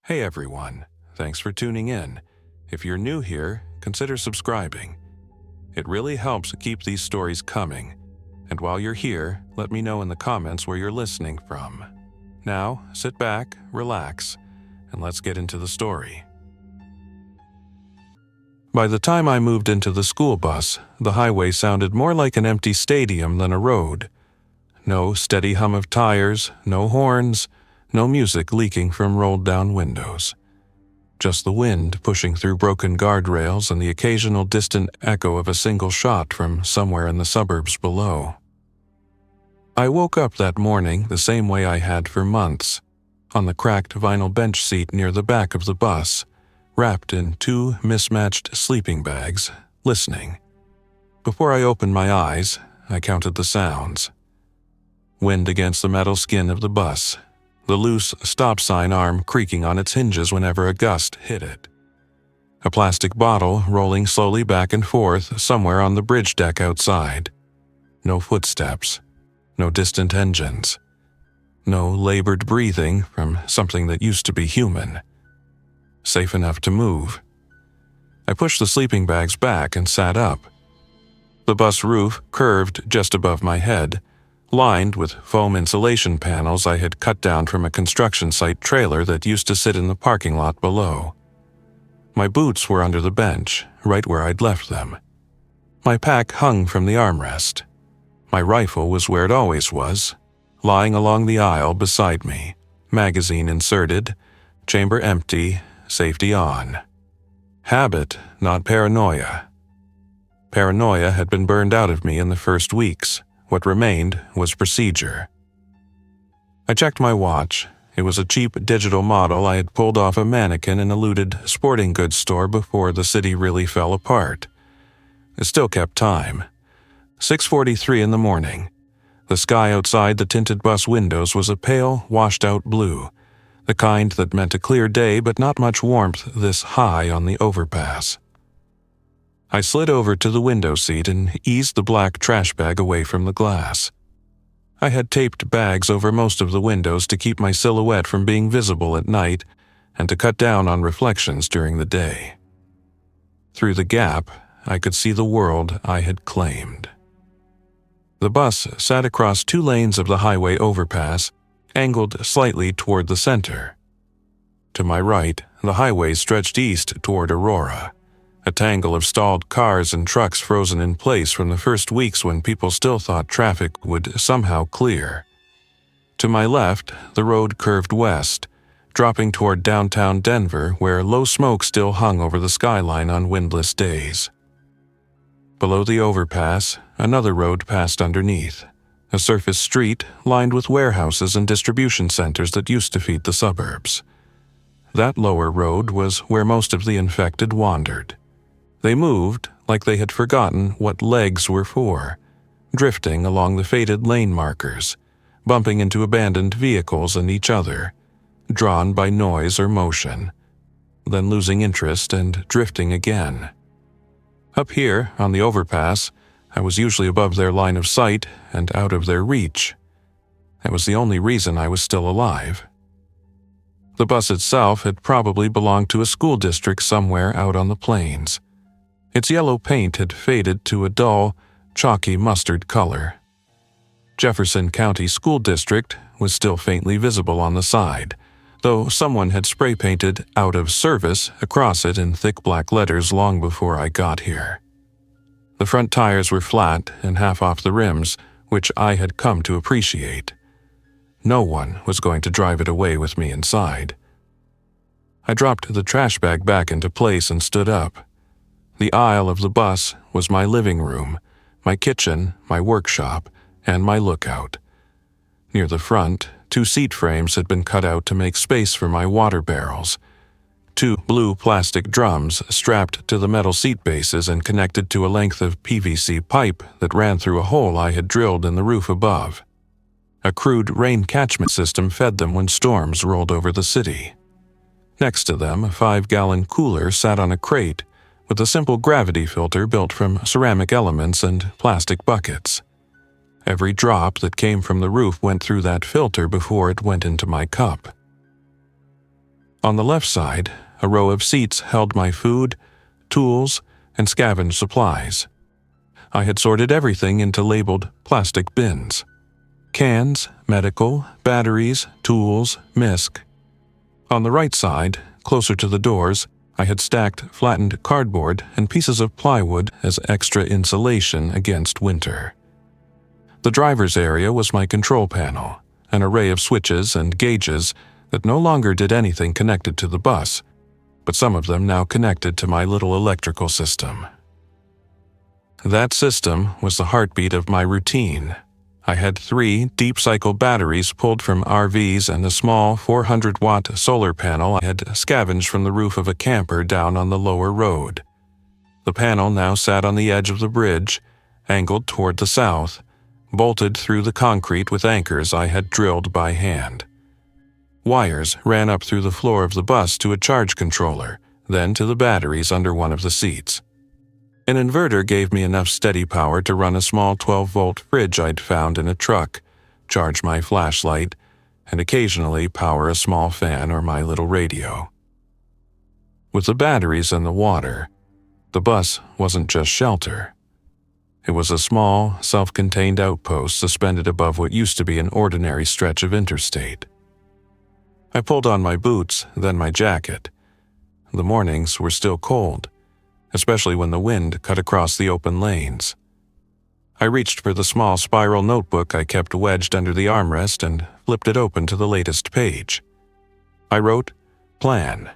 Hey everyone, thanks for tuning in. If you're new here, consider subscribing. It really helps keep these stories coming. And while you're here, let me know in the comments where you're listening from. Now, sit back, relax, and let's get into the story. By the time I moved into the school bus, the highway sounded more like an empty stadium than a road. No steady hum of tires, no horns, no music leaking from rolled-down windows. Just the wind pushing through broken guardrails and the occasional distant echo of a single shot from somewhere in the suburbs below. I woke up that morning the same way I had for months, on the cracked vinyl bench seat near the back of the bus, wrapped in two mismatched sleeping bags, listening. Before I opened my eyes, I counted the sounds. Wind against the metal skin of the bus, the loose stop sign arm creaking on its hinges whenever a gust hit it. A plastic bottle rolling slowly back and forth somewhere on the bridge deck outside. No footsteps, no distant engines, no labored breathing from something that used to be human. Safe enough to move. I pushed the sleeping bags back and sat up. The bus roof curved just above my head, lined with foam insulation panels I had cut down from a construction site trailer that used to sit in the parking lot below. My boots were under the bench, right where I'd left them. My pack hung from the armrest. My rifle was where it always was, lying along the aisle beside me, magazine inserted, chamber empty, safety on. Habit, not paranoia. Paranoia had been burned out of me in the first weeks. What remained was procedure. I checked my watch. It was a cheap digital model I had pulled off a mannequin in a looted sporting goods store before the city really fell apart. It still kept time. 6:43 in the morning. The sky outside the tinted bus windows was a pale, washed-out blue, the kind that meant a clear day but not much warmth this high on the overpass. I slid over to the window seat and eased the black trash bag away from the glass. I had taped bags over most of the windows to keep my silhouette from being visible at night and to cut down on reflections during the day. Through the gap, I could see the world I had claimed. The bus sat across two lanes of the highway overpass, angled slightly toward the center. To my right, the highway stretched east toward Aurora, a tangle of stalled cars and trucks frozen in place from the first weeks when people still thought traffic would somehow clear. To my left, the road curved west, dropping toward downtown Denver, where low smoke still hung over the skyline on windless days. Below the overpass, another road passed underneath, a surface street lined with warehouses and distribution centers that used to feed the suburbs. That lower road was where most of the infected wandered. They moved like they had forgotten what legs were for, drifting along the faded lane markers, bumping into abandoned vehicles and each other, drawn by noise or motion, then losing interest and drifting again. Up here, on the overpass, I was usually above their line of sight and out of their reach. That was the only reason I was still alive. The bus itself had probably belonged to a school district somewhere out on the plains. Its yellow paint had faded to a dull, chalky mustard color. Jefferson County School District was still faintly visible on the side, though someone had spray-painted "out of service" across it in thick black letters long before I got here. The front tires were flat and half off the rims, which I had come to appreciate. No one was going to drive it away with me inside. I dropped the trash bag back into place and stood up. The aisle of the bus was my living room, my kitchen, my workshop, and my lookout. Near the front, two seat frames had been cut out to make space for my water barrels. Two blue plastic drums strapped to the metal seat bases and connected to a length of PVC pipe that ran through a hole I had drilled in the roof above. A crude rain catchment system fed them when storms rolled over the city. Next to them, a 5-gallon cooler sat on a crate with a simple gravity filter built from ceramic elements and plastic buckets. Every drop that came from the roof went through that filter before it went into my cup. On the left side, a row of seats held my food, tools, and scavenged supplies. I had sorted everything into labeled plastic bins. Cans, medical, batteries, tools, misc. On the right side, closer to the doors, I had stacked flattened cardboard and pieces of plywood as extra insulation against winter. The driver's area was my control panel, an array of switches and gauges that no longer did anything connected to the bus, but some of them now connected to my little electrical system. That system was the heartbeat of my routine. I had 3 deep-cycle batteries pulled from RVs and a small 400-watt solar panel I had scavenged from the roof of a camper down on the lower road. The panel now sat on the edge of the bridge, angled toward the south, bolted through the concrete with anchors I had drilled by hand. Wires ran up through the floor of the bus to a charge controller, then to the batteries under one of the seats. An inverter gave me enough steady power to run a small 12-volt fridge I'd found in a truck, charge my flashlight, and occasionally power a small fan or my little radio. With the batteries and the water, the bus wasn't just shelter. It was a small, self-contained outpost suspended above what used to be an ordinary stretch of interstate. I pulled on my boots, then my jacket. The mornings were still cold, especially when the wind cut across the open lanes. I reached for the small spiral notebook I kept wedged under the armrest and flipped it open to the latest page. I wrote, Plan.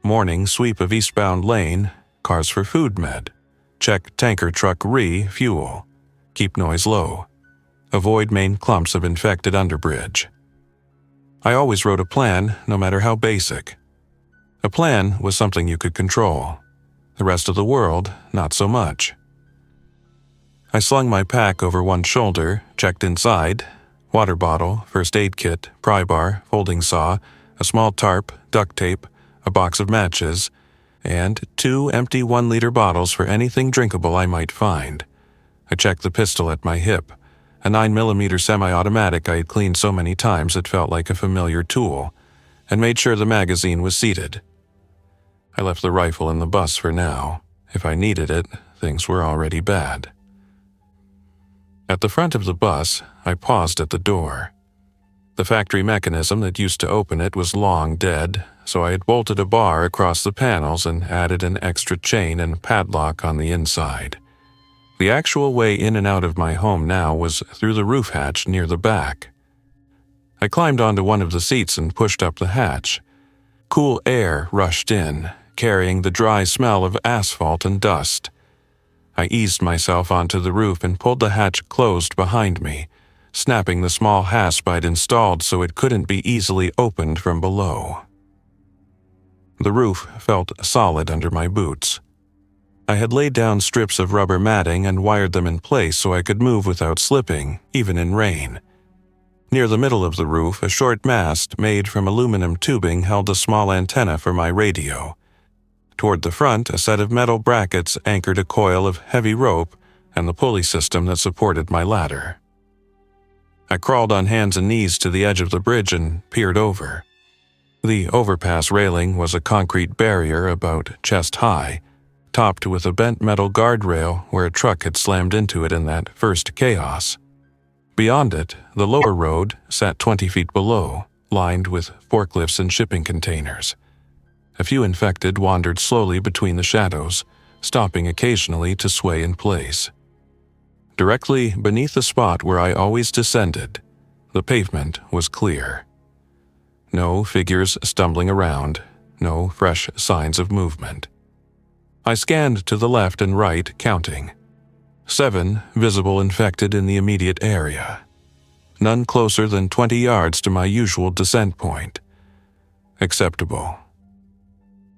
Morning sweep of eastbound lane, cars for food med. Check tanker truck fuel. Keep noise low. Avoid main clumps of infected underbridge. I always wrote a plan, no matter how basic. A plan was something you could control. The rest of the world, not so much. I slung my pack over one shoulder, checked inside, water bottle, first aid kit, pry bar, folding saw, a small tarp, duct tape, a box of matches, and 2 empty 1-liter bottles for anything drinkable I might find. I checked the pistol at my hip, a 9mm semi-automatic I had cleaned so many times it felt like a familiar tool, and made sure the magazine was seated. I left the rifle in the bus for now. If I needed it, things were already bad. At the front of the bus, I paused at the door. The factory mechanism that used to open it was long dead, so I had bolted a bar across the panels and added an extra chain and padlock on the inside. The actual way in and out of my home now was through the roof hatch near the back. I climbed onto one of the seats and pushed up the hatch. Cool air rushed in, carrying the dry smell of asphalt and dust. I eased myself onto the roof and pulled the hatch closed behind me, snapping the small hasp I'd installed so it couldn't be easily opened from below. The roof felt solid under my boots. I had laid down strips of rubber matting and wired them in place so I could move without slipping, even in rain. Near the middle of the roof, a short mast made from aluminum tubing held a small antenna for my radio. Toward the front, a set of metal brackets anchored a coil of heavy rope and the pulley system that supported my ladder. I crawled on hands and knees to the edge of the bridge and peered over. The overpass railing was a concrete barrier about chest high, topped with a bent metal guardrail where a truck had slammed into it in that first chaos. Beyond it, the lower road sat 20 feet below, lined with forklifts and shipping containers. A few infected wandered slowly between the shadows, stopping occasionally to sway in place. Directly beneath the spot where I always descended, the pavement was clear. No figures stumbling around, no fresh signs of movement. I scanned to the left and right, counting. 7 visible infected in the immediate area. None closer than 20 yards to my usual descent point. Acceptable.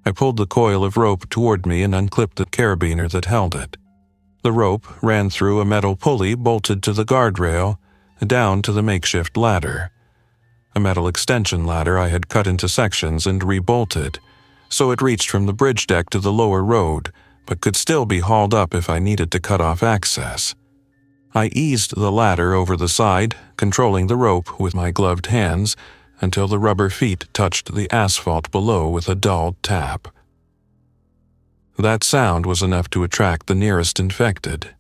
I pulled the coil of rope toward me and unclipped the carabiner that held it. The rope ran through a metal pulley bolted to the guardrail, down to the makeshift ladder. A metal extension ladder I had cut into sections and rebolted, so it reached from the bridge deck to the lower road, but could still be hauled up if I needed to cut off access. I eased the ladder over the side, controlling the rope with my gloved hands, until the rubber feet touched the asphalt below with a dull tap. That sound was enough to attract the nearest infected.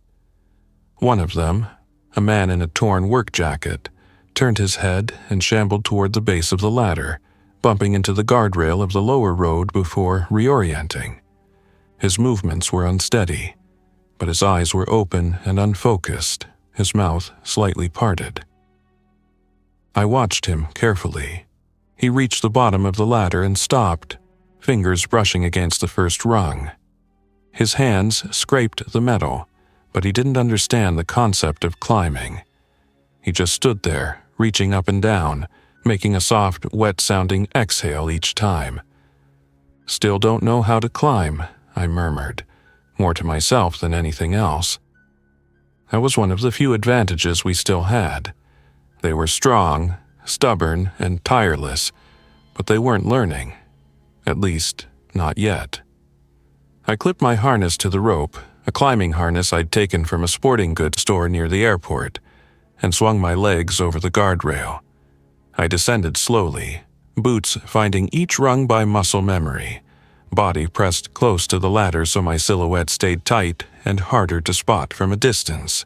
One of them, a man in a torn work jacket, turned his head and shambled toward the base of the ladder, bumping into the guardrail of the lower road before reorienting. His movements were unsteady, but his eyes were open and unfocused, his mouth slightly parted. I watched him carefully. He reached the bottom of the ladder and stopped, fingers brushing against the first rung. His hands scraped the metal, but he didn't understand the concept of climbing. He just stood there, reaching up and down, making a soft, wet-sounding exhale each time. "Still don't know how to climb," I murmured, more to myself than anything else. That was one of the few advantages we still had. They were strong, stubborn, and tireless, but they weren't learning. At least, not yet. I clipped my harness to the rope, a climbing harness I'd taken from a sporting goods store near the airport, and swung my legs over the guardrail. I descended slowly, boots finding each rung by muscle memory, body pressed close to the ladder so my silhouette stayed tight and harder to spot from a distance.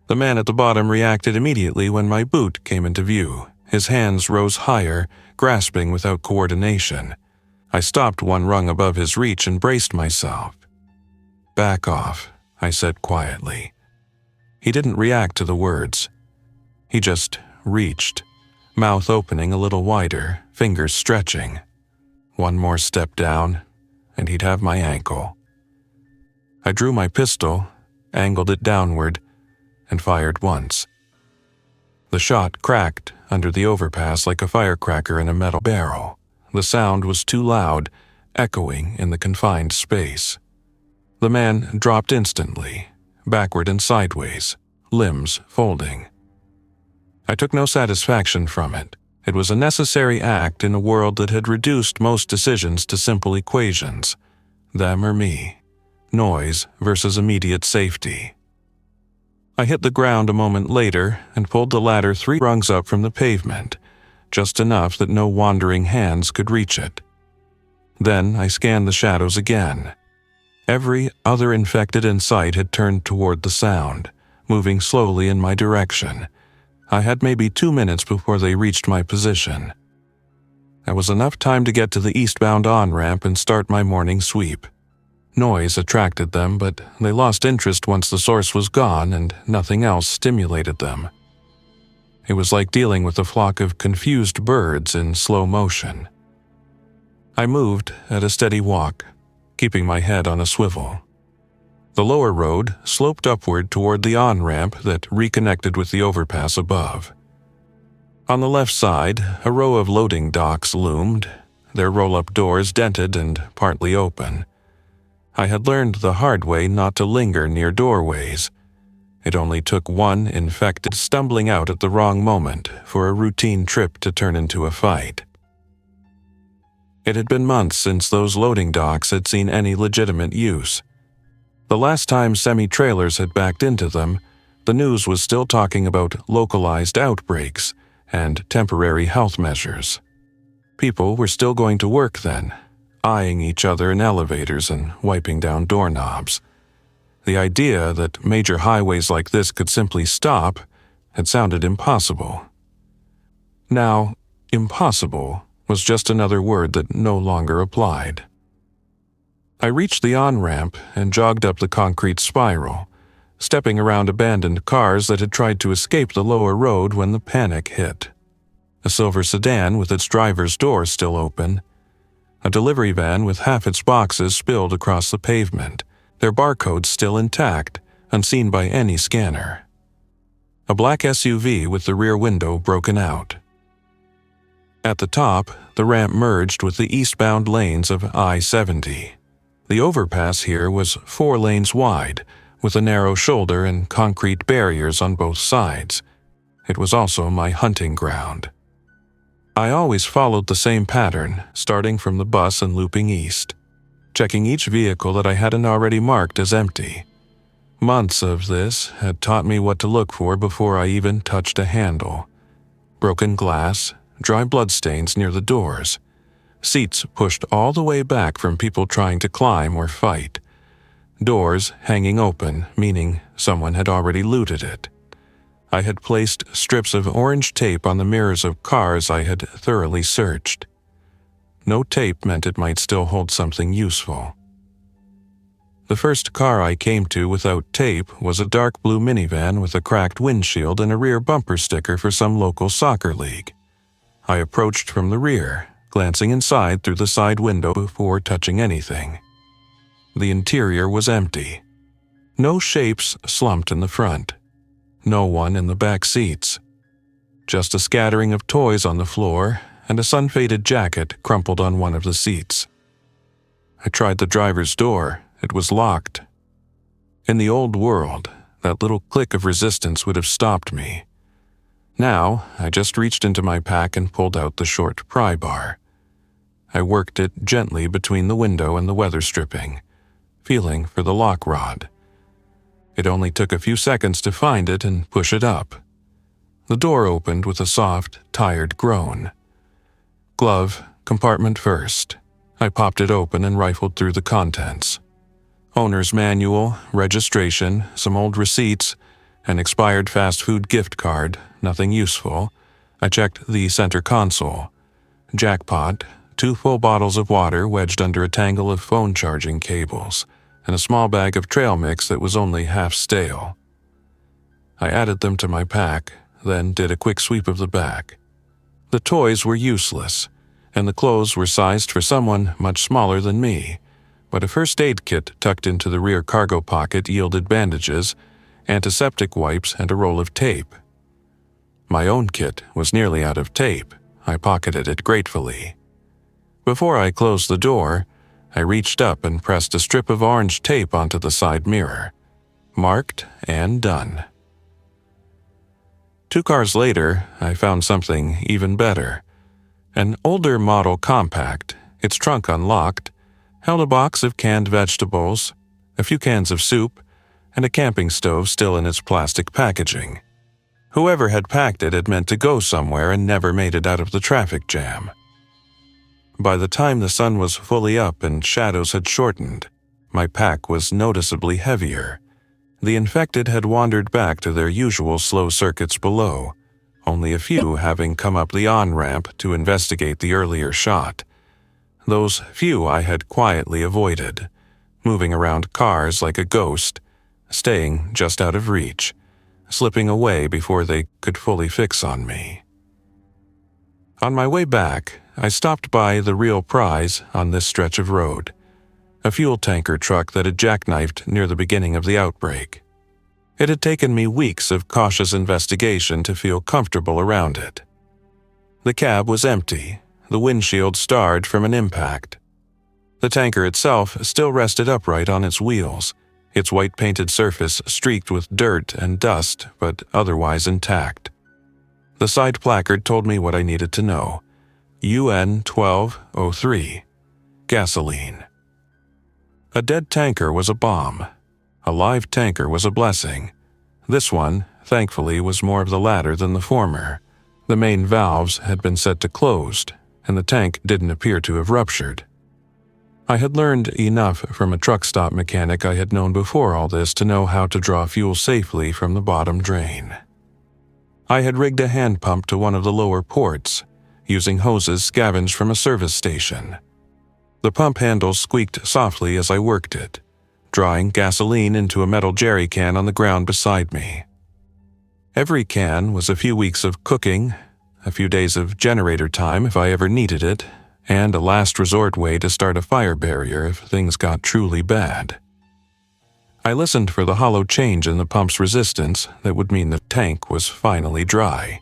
The man at the bottom reacted immediately when my boot came into view. His hands rose higher, grasping without coordination. I stopped one rung above his reach and braced myself. "Back off," I said quietly. He didn't react to the words. He just reached, mouth opening a little wider, fingers stretching. One more step down, and he'd have my ankle. I drew my pistol, angled it downward, and fired once. The shot cracked under the overpass like a firecracker in a metal barrel. The sound was too loud, echoing in the confined space. The man dropped instantly, backward and sideways, limbs folding. I took no satisfaction from it. It was a necessary act in a world that had reduced most decisions to simple equations. Them or me. Noise versus immediate safety. I hit the ground a moment later and pulled the ladder 3 rungs up from the pavement, just enough that no wandering hands could reach it. Then I scanned the shadows again. Every other infected in sight had turned toward the sound, moving slowly in my direction. I had maybe 2 minutes before they reached my position. That was enough time to get to the eastbound on-ramp and start my morning sweep. Noise attracted them, but they lost interest once the source was gone and nothing else stimulated them. It was like dealing with a flock of confused birds in slow motion. I moved at a steady walk, keeping my head on a swivel. The lower road sloped upward toward the on-ramp that reconnected with the overpass above. On the left side, a row of loading docks loomed, their roll-up doors dented and partly open. I had learned the hard way not to linger near doorways. It only took one infected stumbling out at the wrong moment for a routine trip to turn into a fight. It had been months since those loading docks had seen any legitimate use. The last time semi-trailers had backed into them, the news was still talking about localized outbreaks and temporary health measures. People were still going to work then, eyeing each other in elevators and wiping down doorknobs. The idea that major highways like this could simply stop had sounded impossible. Now, impossible was just another word that no longer applied. I reached the on-ramp and jogged up the concrete spiral, stepping around abandoned cars that had tried to escape the lower road when the panic hit. A silver sedan with its driver's door still open. A delivery van with half its boxes spilled across the pavement, their barcodes still intact, unseen by any scanner. A black SUV with the rear window broken out. At the top, the ramp merged with the eastbound lanes of I-70. The overpass here was 4 lanes wide, with a narrow shoulder and concrete barriers on both sides. It was also my hunting ground. I always followed the same pattern, starting from the bus and looping east, checking each vehicle that I hadn't already marked as empty. Months of this had taught me what to look for before I even touched a handle. Broken glass, dry bloodstains near the doors, seats pushed all the way back from people trying to climb or fight, doors hanging open, meaning someone had already looted it. I had placed strips of orange tape on the mirrors of cars I had thoroughly searched. No tape meant it might still hold something useful. The first car I came to without tape was a dark blue minivan with a cracked windshield and a rear bumper sticker for some local soccer league. I approached from the rear, glancing inside through the side window before touching anything. The interior was empty. No shapes slumped in the front. No one in the back seats. Just a scattering of toys on the floor and a sun-faded jacket crumpled on one of the seats. I tried the driver's door. It was locked. In the old world, that little click of resistance would have stopped me. Now, I just reached into my pack and pulled out the short pry bar. I worked it gently between the window and the weather stripping, feeling for the lock rod. It only took a few seconds to find it and push it up. The door opened with a soft, tired groan. Glove, compartment first. I popped it open and rifled through the contents. Owner's manual, registration, some old receipts, an expired fast food gift card, nothing useful. I checked the center console. Jackpot, 2 full bottles of water wedged under a tangle of phone charging cables, and a small bag of trail mix that was only half stale. I added them to my pack, then did a quick sweep of the back. The toys were useless, and the clothes were sized for someone much smaller than me, but a first aid kit tucked into the rear cargo pocket yielded bandages, antiseptic wipes, and a roll of tape. My own kit was nearly out of tape. I pocketed it gratefully. Before I closed the door, I reached up and pressed a strip of orange tape onto the side mirror. Marked and done. 2 cars later, I found something even better. An older model compact, its trunk unlocked, held a box of canned vegetables, a few cans of soup, and a camping stove still in its plastic packaging. Whoever had packed it had meant to go somewhere and never made it out of the traffic jam. By the time the sun was fully up and shadows had shortened, my pack was noticeably heavier. The infected had wandered back to their usual slow circuits below, only a few having come up the on-ramp to investigate the earlier shot. Those few I had quietly avoided, moving around cars like a ghost, staying just out of reach, slipping away before they could fully fix on me. On my way back, I stopped by the real prize on this stretch of road, a fuel tanker truck that had jackknifed near the beginning of the outbreak. It had taken me weeks of cautious investigation to feel comfortable around it. The cab was empty, the windshield starred from an impact. The tanker itself still rested upright on its wheels, its white-painted surface streaked with dirt and dust, but otherwise intact. The side placard told me what I needed to know. UN 1203. Gasoline. A dead tanker was a bomb. A live tanker was a blessing. This one, thankfully, was more of the latter than the former. The main valves had been set to closed, and the tank didn't appear to have ruptured. I had learned enough from a truck stop mechanic I had known before all this to know how to draw fuel safely from the bottom drain. I had rigged a hand pump to one of the lower ports, using hoses scavenged from a service station. The pump handle squeaked softly as I worked it, drawing gasoline into a metal jerry can on the ground beside me. Every can was a few weeks of cooking, a few days of generator time if I ever needed it, and a last resort way to start a fire barrier if things got truly bad. I listened for the hollow change in the pump's resistance that would mean the tank was finally dry.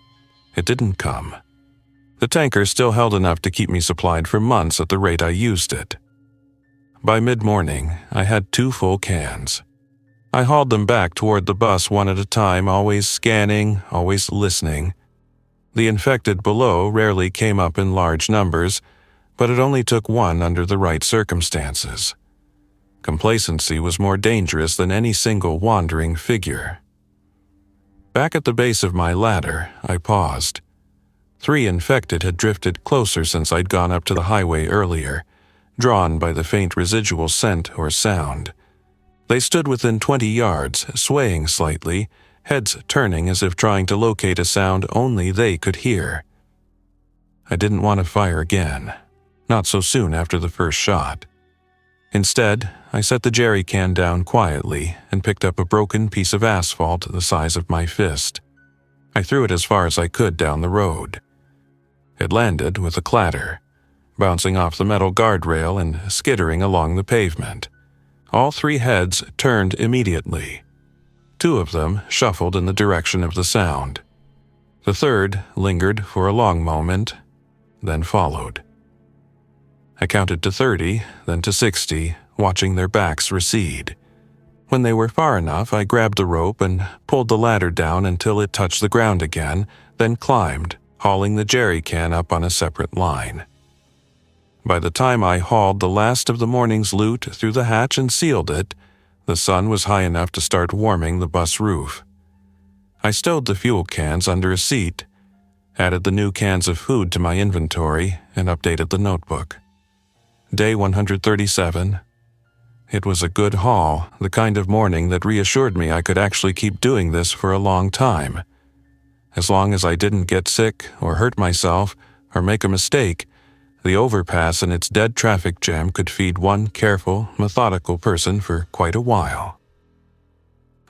It didn't come. The tanker still held enough to keep me supplied for months at the rate I used it. By mid-morning, I had 2 full cans. I hauled them back toward the bus one at a time, always scanning, always listening. The infected below rarely came up in large numbers, but it only took one under the right circumstances. Complacency was more dangerous than any single wandering figure. Back at the base of my ladder, I paused. 3 infected had drifted closer since I'd gone up to the highway earlier, drawn by the faint residual scent or sound. They stood within 20 yards, swaying slightly, heads turning as if trying to locate a sound only they could hear. I didn't want to fire again, not so soon after the first shot. Instead, I set the jerry can down quietly and picked up a broken piece of asphalt the size of my fist. I threw it as far as I could down the road. It landed with a clatter, bouncing off the metal guardrail and skittering along the pavement. All 3 heads turned immediately. 2 of them shuffled in the direction of the sound. The third lingered for a long moment, then followed. I counted to 30, then to 60, watching their backs recede. When they were far enough, I grabbed the rope and pulled the ladder down until it touched the ground again, then climbed, hauling the jerry can up on a separate line. By the time I hauled the last of the morning's loot through the hatch and sealed it, the sun was high enough to start warming the bus roof. I stowed the fuel cans under a seat, added the new cans of food to my inventory, and updated the notebook. Day 137. It was a good haul, the kind of morning that reassured me I could actually keep doing this for a long time. As long as I didn't get sick or hurt myself or make a mistake, the overpass and its dead traffic jam could feed one careful, methodical person for quite a while.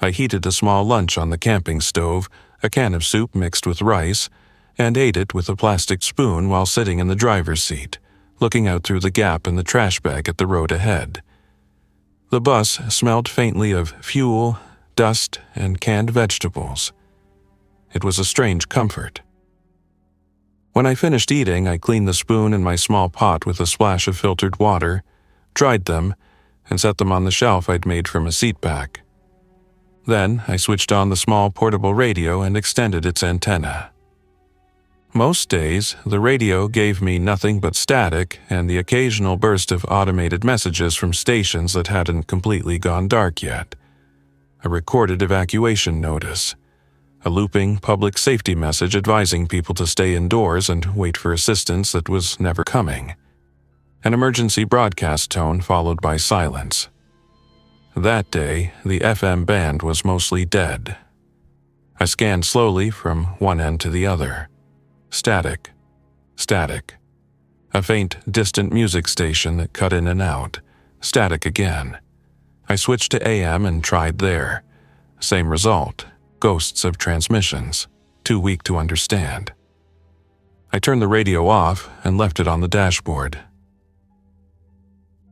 I heated a small lunch on the camping stove, a can of soup mixed with rice, and ate it with a plastic spoon while sitting in the driver's seat, looking out through the gap in the trash bag at the road ahead. The bus smelled faintly of fuel, dust, and canned vegetables. It was a strange comfort. When I finished eating, I cleaned the spoon and my small pot with a splash of filtered water, dried them, and set them on the shelf I'd made from a seat back. Then I switched on the small portable radio and extended its antenna. Most days, the radio gave me nothing but static and the occasional burst of automated messages from stations that hadn't completely gone dark yet. A recorded evacuation notice, a looping public safety message advising people to stay indoors and wait for assistance that was never coming, an emergency broadcast tone followed by silence. That day, the FM band was mostly dead. I scanned slowly from one end to the other. Static. Static. A faint, distant music station that cut in and out. Static again. I switched to AM and tried there. Same result. Ghosts of transmissions. Too weak to understand. I turned the radio off and left it on the dashboard.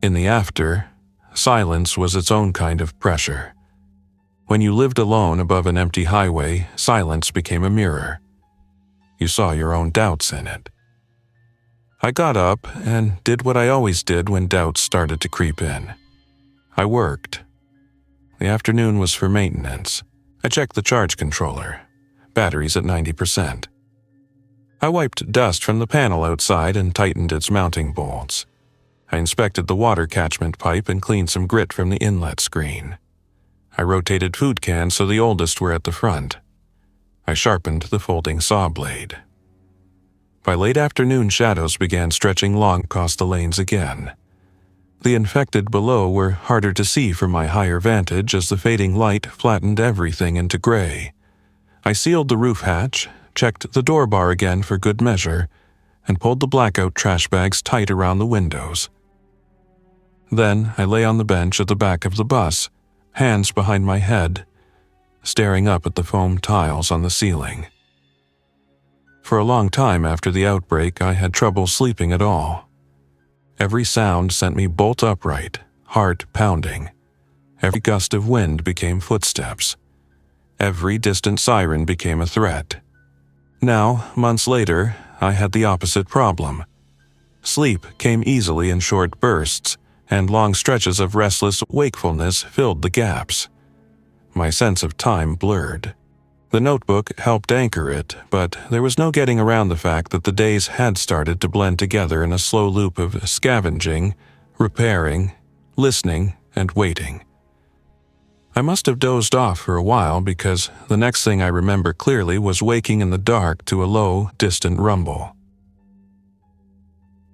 In the after, silence was its own kind of pressure. When you lived alone above an empty highway, silence became a mirror. You saw your own doubts in it. I got up and did what I always did when doubts started to creep in. I worked. The afternoon was for maintenance. I checked the charge controller. Batteries at 90%. I wiped dust from the panel outside and tightened its mounting bolts. I inspected the water catchment pipe and cleaned some grit from the inlet screen. I rotated food cans so the oldest were at the front. I sharpened the folding saw blade. By late afternoon, shadows began stretching long across the lanes again. The infected below were harder to see from my higher vantage as the fading light flattened everything into gray. I sealed the roof hatch, checked the door bar again for good measure, and pulled the blackout trash bags tight around the windows. Then I lay on the bench at the back of the bus, hands behind my head, staring up at the foam tiles on the ceiling. For a long time after the outbreak, I had trouble sleeping at all. Every sound sent me bolt upright, heart pounding. Every gust of wind became footsteps. Every distant siren became a threat. Now, months later, I had the opposite problem. Sleep came easily in short bursts, and long stretches of restless wakefulness filled the gaps. My sense of time blurred. The notebook helped anchor it, but there was no getting around the fact that the days had started to blend together in a slow loop of scavenging, repairing, listening, and waiting. I must have dozed off for a while because the next thing I remember clearly was waking in the dark to a low, distant rumble.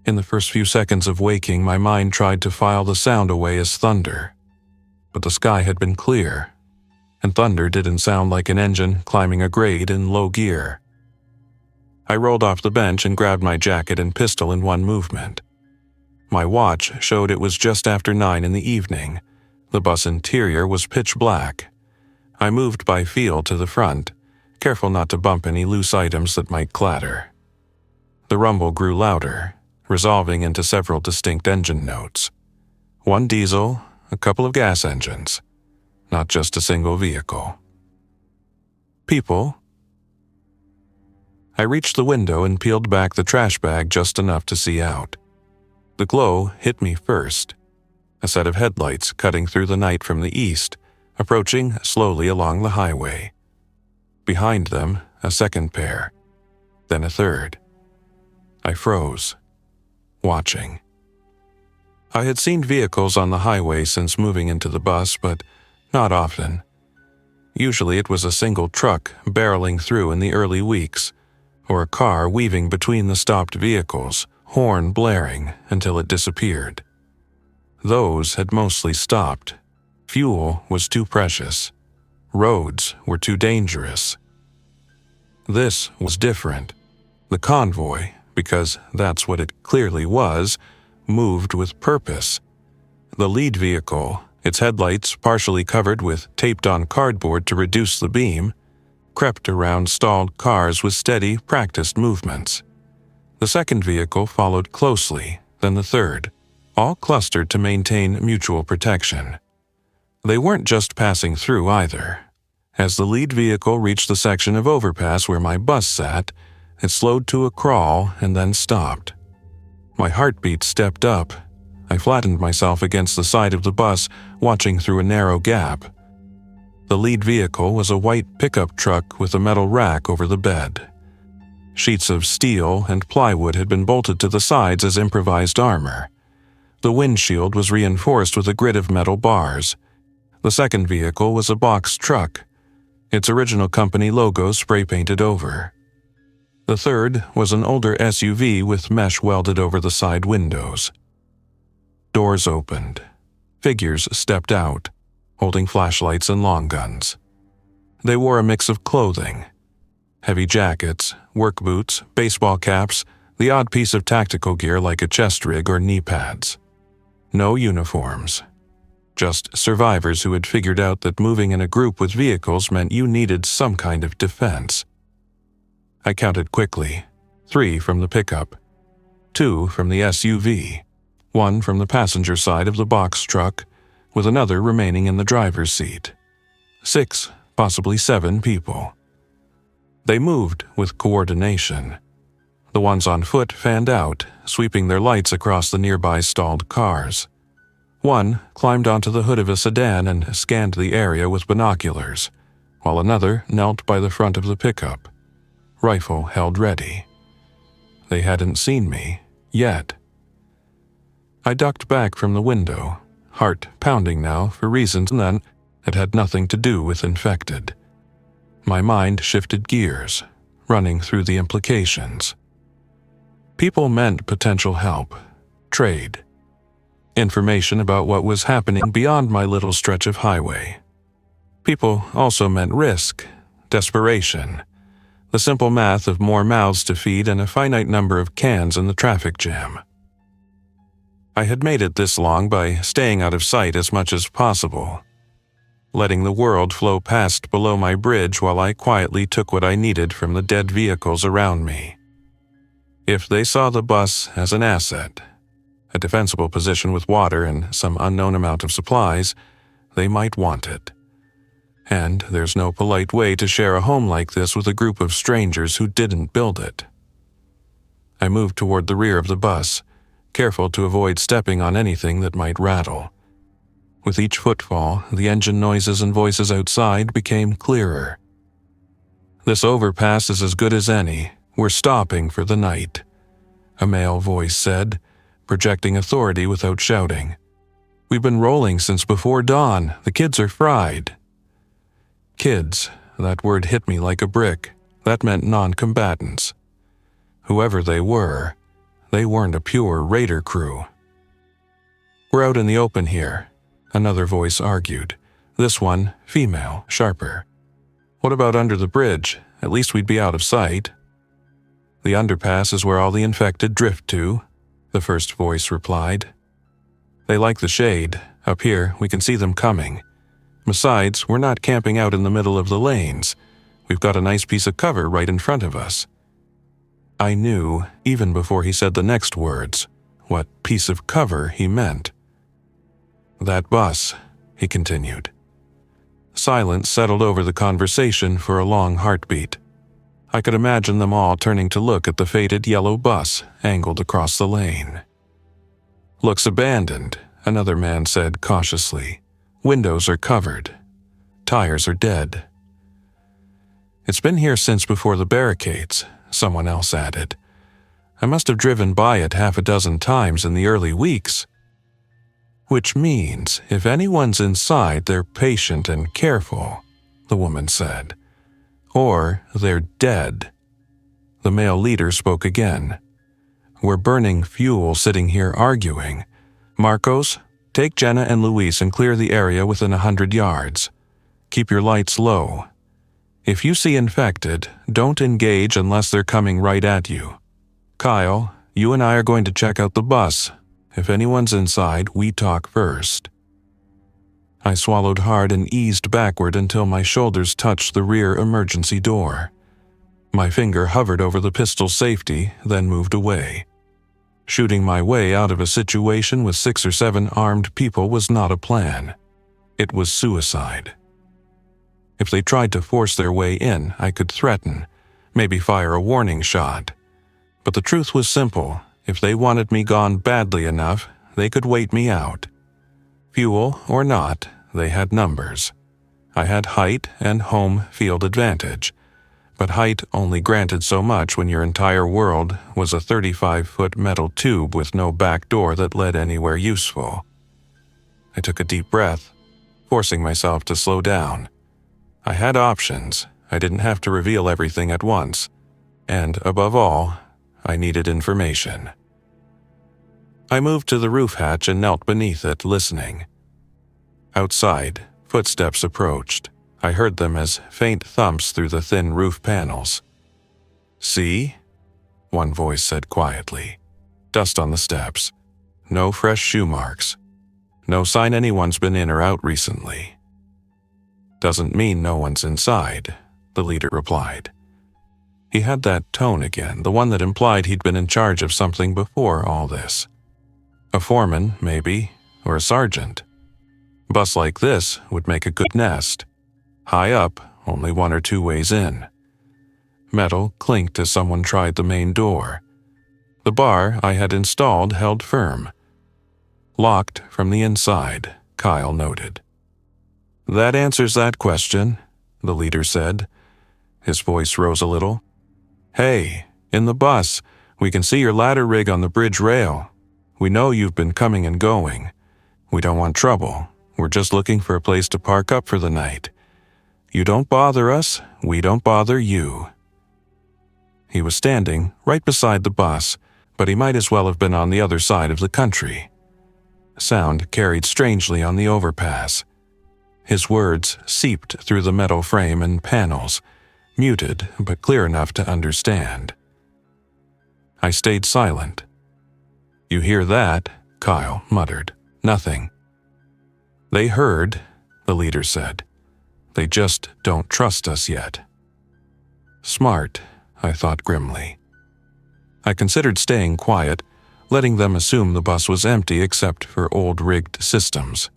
In the first few seconds of waking, my mind tried to file the sound away as thunder. But the sky had been clear, and thunder didn't sound like an engine climbing a grade in low gear. I rolled off the bench and grabbed my jacket and pistol in one movement. My watch showed it was just after 9 in the evening. The bus interior was pitch black. I moved by feel to the front, careful not to bump any loose items that might clatter. The rumble grew louder, resolving into several distinct engine notes. One diesel, a couple of gas engines, not just a single vehicle. People. I reached the window and peeled back the trash bag just enough to see out. The glow hit me first. A set of headlights cutting through the night from the east, approaching slowly along the highway. Behind them, a second pair, then a third. I froze, watching. I had seen vehicles on the highway since moving into the bus, but not often. Usually it was a single truck barreling through in the early weeks, or a car weaving between the stopped vehicles, horn blaring until it disappeared. Those had mostly stopped. Fuel was too precious. Roads were too dangerous. This was different. The convoy, because that's what it clearly was, moved with purpose. The lead vehicle, its headlights partially covered with taped-on cardboard to reduce the beam, crept around stalled cars with steady, practiced movements. The second vehicle followed closely, then the third, all clustered to maintain mutual protection. They weren't just passing through either. As the lead vehicle reached the section of overpass where my bus sat, it slowed to a crawl and then stopped. My heartbeat stepped up. I flattened myself against the side of the bus, watching through a narrow gap. The lead vehicle was a white pickup truck with a metal rack over the bed. Sheets of steel and plywood had been bolted to the sides as improvised armor. The windshield was reinforced with a grid of metal bars. The second vehicle was a box truck, its original company logo spray-painted over. The third was an older SUV with mesh welded over the side windows. Doors opened. Figures stepped out, holding flashlights and long guns. They wore a mix of clothing: heavy jackets, work boots, baseball caps, the odd piece of tactical gear like a chest rig or knee pads. No uniforms. Just survivors who had figured out that moving in a group with vehicles meant you needed some kind of defense. I counted quickly: 3 from the pickup, 2 from the SUV, 1 from the passenger side of the box truck, with another remaining in the driver's seat. 6, possibly 7 people. They moved with coordination. The ones on foot fanned out, sweeping their lights across the nearby stalled cars. One climbed onto the hood of a sedan and scanned the area with binoculars, while another knelt by the front of the pickup, rifle held ready. They hadn't seen me, yet. I ducked back from the window, heart pounding now for reasons that had nothing to do with infected. My mind shifted gears, running through the implications. People meant potential help, trade, information about what was happening beyond my little stretch of highway. People also meant risk, desperation, the simple math of more mouths to feed and a finite number of cans in the traffic jam. I had made it this long by staying out of sight as much as possible, letting the world flow past below my bridge while I quietly took what I needed from the dead vehicles around me. If they saw the bus as an asset, a defensible position with water and some unknown amount of supplies, they might want it. And there's no polite way to share a home like this with a group of strangers who didn't build it. I moved toward the rear of the bus, careful to avoid stepping on anything that might rattle. With each footfall, the engine noises and voices outside became clearer. "This overpass is as good as any. We're stopping for the night," a male voice said, projecting authority without shouting. We've been rolling since before dawn. The kids are fried." Kids, that word hit me like a brick. That meant non-combatants. Whoever they weren't a pure raider crew. "We're out in the open here," another voice argued. This one, female, sharper. "What about under the bridge? At least we'd be out of sight." "The underpass is where all the infected drift to," the first voice replied. "They like the shade. Up here, we can see them coming. Besides, we're not camping out in the middle of the lanes. We've got a nice piece of cover right in front of us." I knew, even before he said the next words, what piece of cover he meant. "That bus," he continued. Silence settled over the conversation for a long heartbeat. I could imagine them all turning to look at the faded yellow bus angled across the lane. "Looks abandoned," another man said cautiously. "Windows are covered. Tires are dead." "It's been here since before the barricades," someone else added. "I must have driven by it half a dozen times in the early weeks." "Which means, if anyone's inside, they're patient and careful," the woman said. "Or they're dead." The male leader spoke again. "We're burning fuel sitting here arguing. Marcos, take Jenna and Luis and clear the area within 100 yards. Keep your lights low. If you see infected, don't engage unless they're coming right at you. Kyle, you and I are going to check out the bus. If anyone's inside, we talk first." I swallowed hard and eased backward until my shoulders touched the rear emergency door. My finger hovered over the pistol's safety, then moved away. Shooting my way out of a situation with 6 or 7 armed people was not a plan. It was suicide. If they tried to force their way in, I could threaten, maybe fire a warning shot. But the truth was simple. If they wanted me gone badly enough, they could wait me out. Fuel or not, they had numbers. I had height and home field advantage, but height only granted so much when your entire world was a 35-foot metal tube with no back door that led anywhere useful. I took a deep breath, forcing myself to slow down. I had options. I didn't have to reveal everything at once. And above all, I needed information. I moved to the roof hatch and knelt beneath it, listening. Outside, footsteps approached. I heard them as faint thumps through the thin roof panels. "See?" one voice said quietly. Dust on the steps. No fresh shoe marks. No sign anyone's been in or out recently. "Doesn't mean no one's inside," the leader replied. He had that tone again, the one that implied he'd been in charge of something before all this. A foreman, maybe, or a sergeant. A bus like this would make a good nest. High up, only 1 or 2 ways in. Metal clinked as someone tried the main door. The bar I had installed held firm. Locked from the inside, Kyle noted. "That answers that question," the leader said. His voice rose a little. "Hey, in the bus, we can see your ladder rig on the bridge rail. We know you've been coming and going. We don't want trouble. We're just looking for a place to park up for the night. You don't bother us, we don't bother you." He was standing right beside the bus, but he might as well have been on the other side of the country. Sound carried strangely on the overpass. His words seeped through the metal frame and panels, muted but clear enough to understand. I stayed silent. "You hear that?" Kyle muttered. "Nothing." "They heard," the leader said. "They just don't trust us yet." Smart, I thought grimly. I considered staying quiet, letting them assume the bus was empty except for old rigged systems.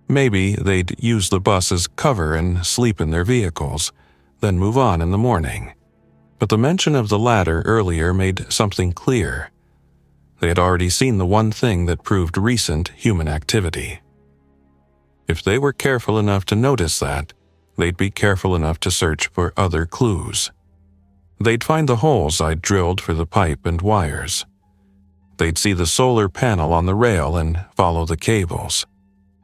Maybe they'd use the bus as cover and sleep in their vehicles, then move on in the morning. But the mention of the ladder earlier made something clear. They had already seen the one thing that proved recent human activity. If they were careful enough to notice that, they'd be careful enough to search for other clues. They'd find the holes I'd drilled for the pipe and wires. They'd see the solar panel on the rail and follow the cables.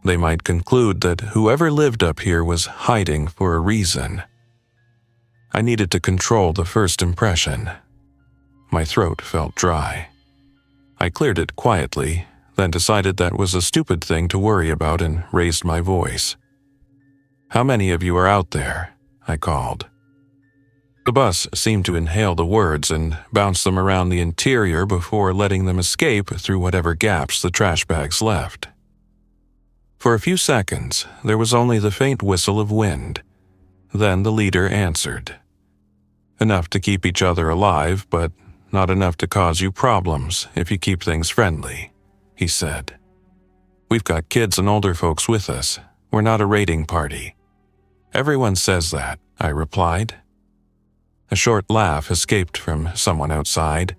They might conclude that whoever lived up here was hiding for a reason. I needed to control the first impression. My throat felt dry. I cleared it quietly, then decided that was a stupid thing to worry about and raised my voice. "How many of you are out there?" I called. The bus seemed to inhale the words and bounce them around the interior before letting them escape through whatever gaps the trash bags left. For a few seconds, there was only the faint whistle of wind. Then the leader answered. "Enough to keep each other alive, but not enough to cause you problems if you keep things friendly," he said. "We've got kids and older folks with us. We're not a raiding party." "Everyone says that," I replied. A short laugh escaped from someone outside.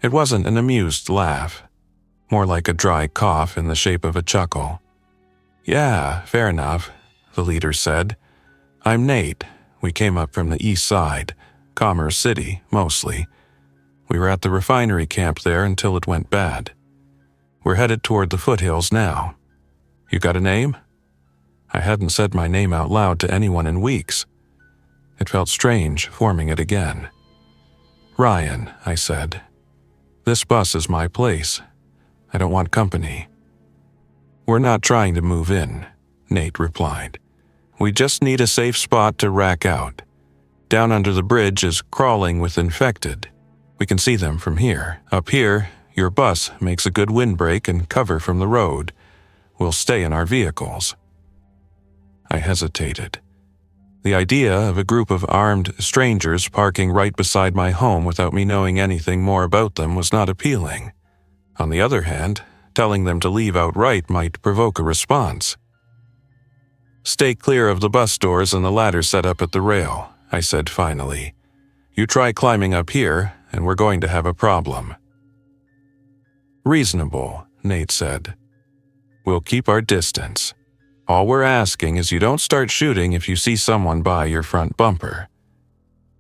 It wasn't an amused laugh, more like a dry cough in the shape of a chuckle. "Yeah, fair enough," the leader said. "I'm Nate. We came up from the east side, Commerce City, mostly. We were at the refinery camp there until it went bad. We're headed toward the foothills now. You got a name?" I hadn't said my name out loud to anyone in weeks. It felt strange forming it again. "Ryan," I said. "This bus is my place. I don't want company." "We're not trying to move in," Nate replied. "We just need a safe spot to rack out. Down under the bridge is crawling with infected. We can see them from here. Up here, your bus makes a good windbreak and cover from the road. We'll stay in our vehicles." I hesitated. The idea of a group of armed strangers parking right beside my home without me knowing anything more about them was not appealing. On the other hand, telling them to leave outright might provoke a response. "Stay clear of the bus doors and the ladder set up at the rail," I said finally. "You try climbing up here, and we're going to have a problem." "Reasonable," Nate said. "We'll keep our distance. All we're asking is you don't start shooting if you see someone by your front bumper.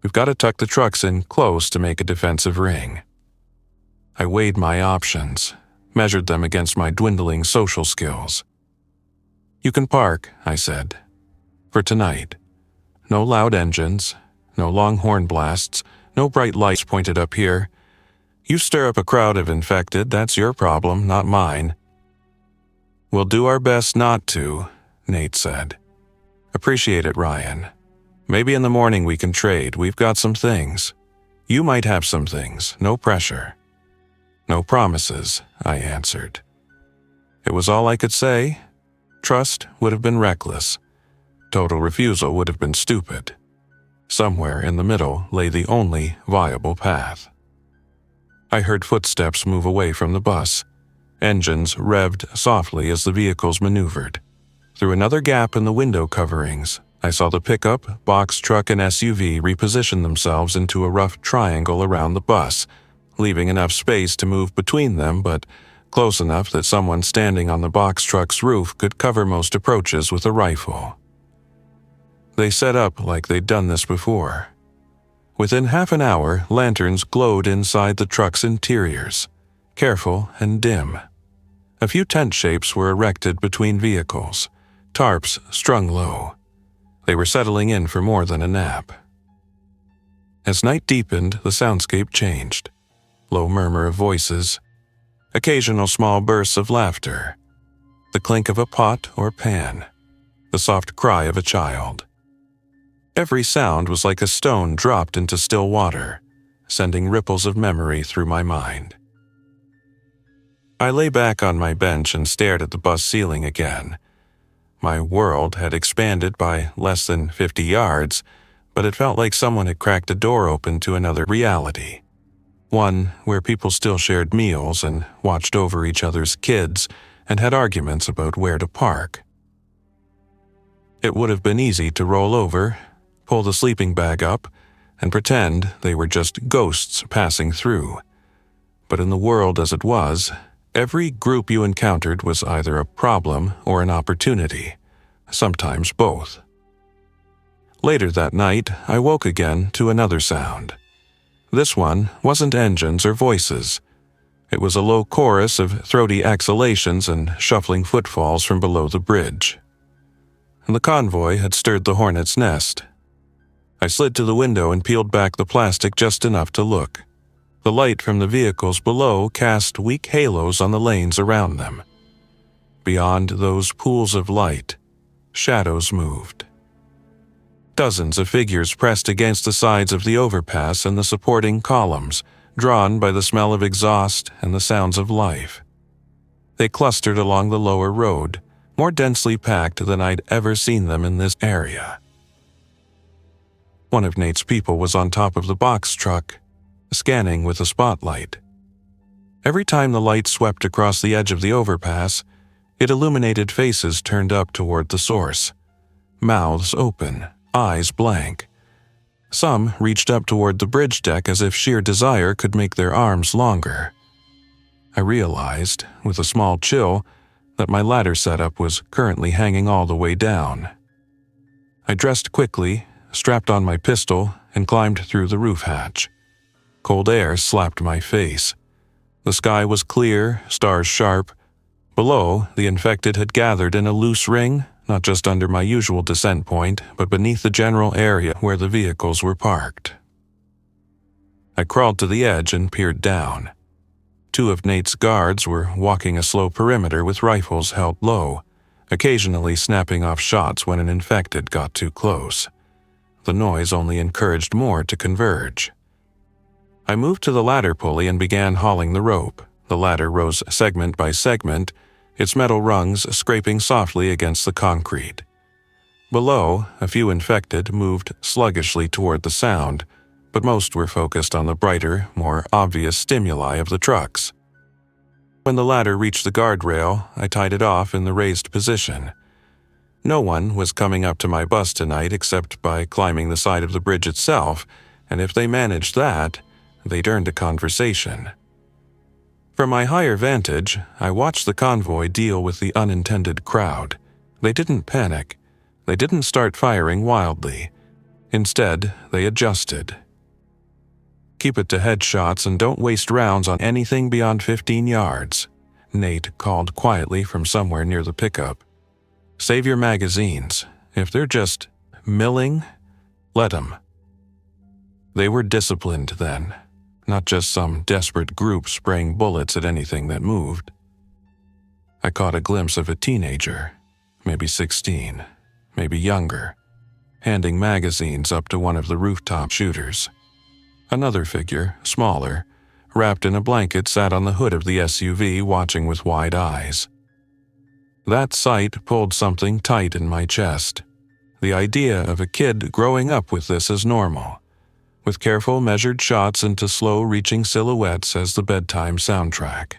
We've got to tuck the trucks in close to make a defensive ring." I weighed my options, measured them against my dwindling social skills. "You can park," I said. "For tonight. No loud engines, no long horn blasts, no bright lights pointed up here. You stir up a crowd of infected, that's your problem, not mine." "We'll do our best not to," Nate said. "Appreciate it, Ryan. Maybe in the morning we can trade. We've got some things. You might have some things. No pressure." "No promises," I answered. It was all I could say. Trust would have been reckless. Total refusal would have been stupid. Somewhere in the middle lay the only viable path. I heard footsteps move away from the bus. Engines revved softly as the vehicles maneuvered. Through another gap in the window coverings, I saw the pickup, box truck, and SUV reposition themselves into a rough triangle around the bus, leaving enough space to move between them, but close enough that someone standing on the box truck's roof could cover most approaches with a rifle. They set up like they'd done this before. Within half an hour, lanterns glowed inside the truck's interiors, careful and dim. A few tent shapes were erected between vehicles, tarps strung low. They were settling in for more than a nap. As night deepened, the soundscape changed. Low murmur of voices, occasional small bursts of laughter, the clink of a pot or pan, the soft cry of a child. Every sound was like a stone dropped into still water, sending ripples of memory through my mind. I lay back on my bench and stared at the bus ceiling again. My world had expanded by less than 50 yards, but it felt like someone had cracked a door open to another reality. One where people still shared meals and watched over each other's kids and had arguments about where to park. It would have been easy to roll over, pull the sleeping bag up, and pretend they were just ghosts passing through. But in the world as it was, every group you encountered was either a problem or an opportunity, sometimes both. Later that night, I woke again to another sound. This one wasn't engines or voices. It was a low chorus of throaty exhalations and shuffling footfalls from below the bridge. The convoy had stirred the hornet's nest. I slid to the window and peeled back the plastic just enough to look. The light from the vehicles below cast weak halos on the lanes around them. Beyond those pools of light, shadows moved. Dozens of figures pressed against the sides of the overpass and the supporting columns, drawn by the smell of exhaust and the sounds of life. They clustered along the lower road, more densely packed than I'd ever seen them in this area. One of Nate's people was on top of the box truck, scanning with a spotlight. Every time the light swept across the edge of the overpass, it illuminated faces turned up toward the source, mouths open, eyes blank. Some reached up toward the bridge deck as if sheer desire could make their arms longer. I realized, with a small chill, that my ladder setup was currently hanging all the way down. I dressed quickly, strapped on my pistol, and climbed through the roof hatch. Cold air slapped my face. The sky was clear, stars sharp. Below, the infected had gathered in a loose ring, not just under my usual descent point, but beneath the general area where the vehicles were parked. I crawled to the edge and peered down. 2 of Nate's guards were walking a slow perimeter with rifles held low, occasionally snapping off shots when an infected got too close. The noise only encouraged more to converge. I moved to the ladder pulley and began hauling the rope. The ladder rose segment by segment, its metal rungs scraping softly against the concrete. Below, a few infected moved sluggishly toward the sound, but most were focused on the brighter, more obvious stimuli of the trucks. When the ladder reached the guardrail, I tied it off in the raised position. No one was coming up to my bus tonight except by climbing the side of the bridge itself, and if they managed that, they'd earned a conversation. From my higher vantage, I watched the convoy deal with the unintended crowd. They didn't panic. They didn't start firing wildly. Instead, they adjusted. "Keep it to headshots and don't waste rounds on anything beyond 15 yards, Nate called quietly from somewhere near the pickup. "Save your magazines. If they're just milling, let 'em." They were disciplined then. Not just some desperate group spraying bullets at anything that moved. I caught a glimpse of a teenager, maybe 16, maybe younger, handing magazines up to one of the rooftop shooters. Another figure, smaller, wrapped in a blanket, sat on the hood of the SUV watching with wide eyes. That sight pulled something tight in my chest. The idea of a kid growing up with this as normal, with careful measured shots into slow-reaching silhouettes as the bedtime soundtrack.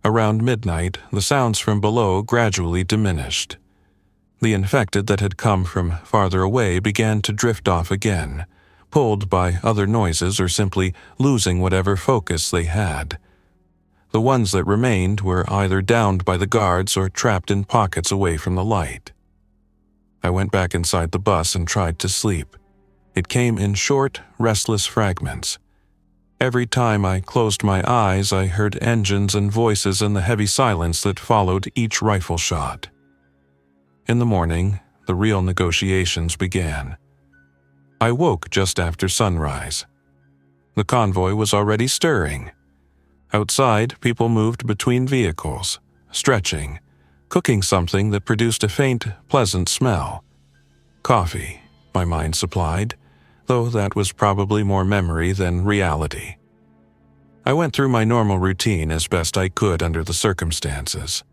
Around midnight, the sounds from below gradually diminished. The infected that had come from farther away began to drift off again, pulled by other noises or simply losing whatever focus they had. The ones that remained were either downed by the guards or trapped in pockets away from the light. I went back inside the bus and tried to sleep. It came in short, restless fragments. Every time I closed my eyes, I heard engines and voices in the heavy silence that followed each rifle shot. In the morning, the real negotiations began. I woke just after sunrise. The convoy was already stirring. Outside, people moved between vehicles, stretching, cooking something that produced a faint, pleasant smell. Coffee, my mind supplied, though that was probably more memory than reality. I went through my normal routine as best I could under the circumstances.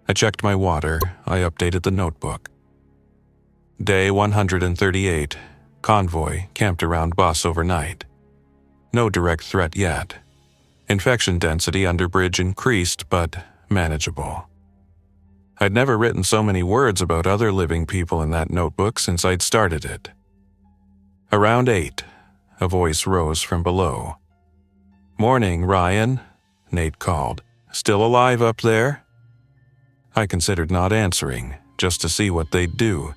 I checked my water, I updated the notebook. Day 138, convoy camped around bus overnight. No direct threat yet. Infection density under bridge increased, but manageable. I'd never written so many words about other living people in that notebook since I'd started it. Around 8, a voice rose from below. "Morning, Ryan," Nate called. "Still alive up there?" I considered not answering, just to see what they'd do.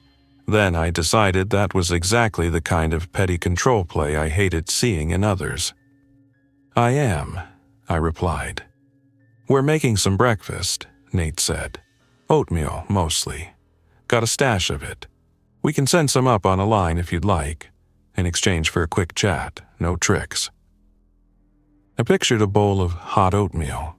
Then I decided that was exactly the kind of petty control play I hated seeing in others. "I am," I replied. We're making some breakfast, Nate said. Oatmeal, mostly. Got a stash of it. We can send some up on a line if you'd like, in exchange for a quick chat, no tricks. I pictured a bowl of hot oatmeal.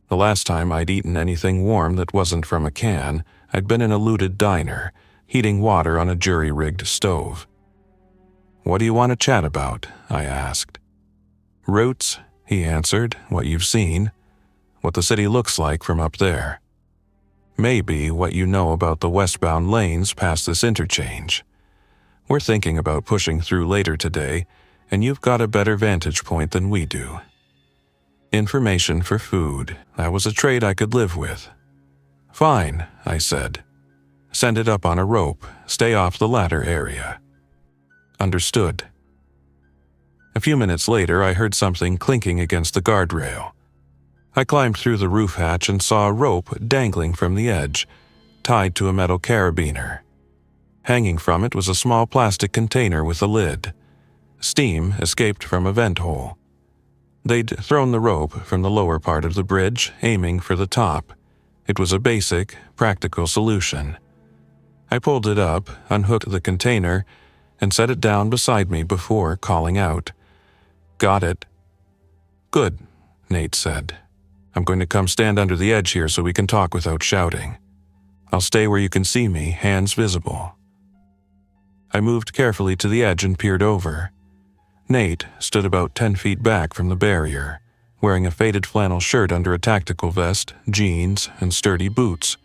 The last time I'd eaten anything warm that wasn't from a can, I'd been in a looted diner, heating water on a jury-rigged stove. What do you want to chat about? I asked. Routes, he answered, what you've seen, what the city looks like from up there. Maybe what you know about the westbound lanes past this interchange. We're thinking about pushing through later today, and you've got a better vantage point than we do. Information for food, that was a trade I could live with. Fine, I said. Send it up on a rope, stay off the ladder area. Understood. A few minutes later, I heard something clinking against the guardrail. I climbed through the roof hatch and saw a rope dangling from the edge, tied to a metal carabiner. Hanging from it was a small plastic container with a lid. Steam escaped from a vent hole. They'd thrown the rope from the lower part of the bridge, aiming for the top. It was a basic, practical solution. I pulled it up, unhooked the container, and set it down beside me before calling out. Got it. Good, Nate said. I'm going to come stand under the edge here so we can talk without shouting. I'll stay where you can see me, hands visible. I moved carefully to the edge and peered over. Nate stood about 10 feet back from the barrier, wearing a faded flannel shirt under a tactical vest, jeans, and sturdy boots.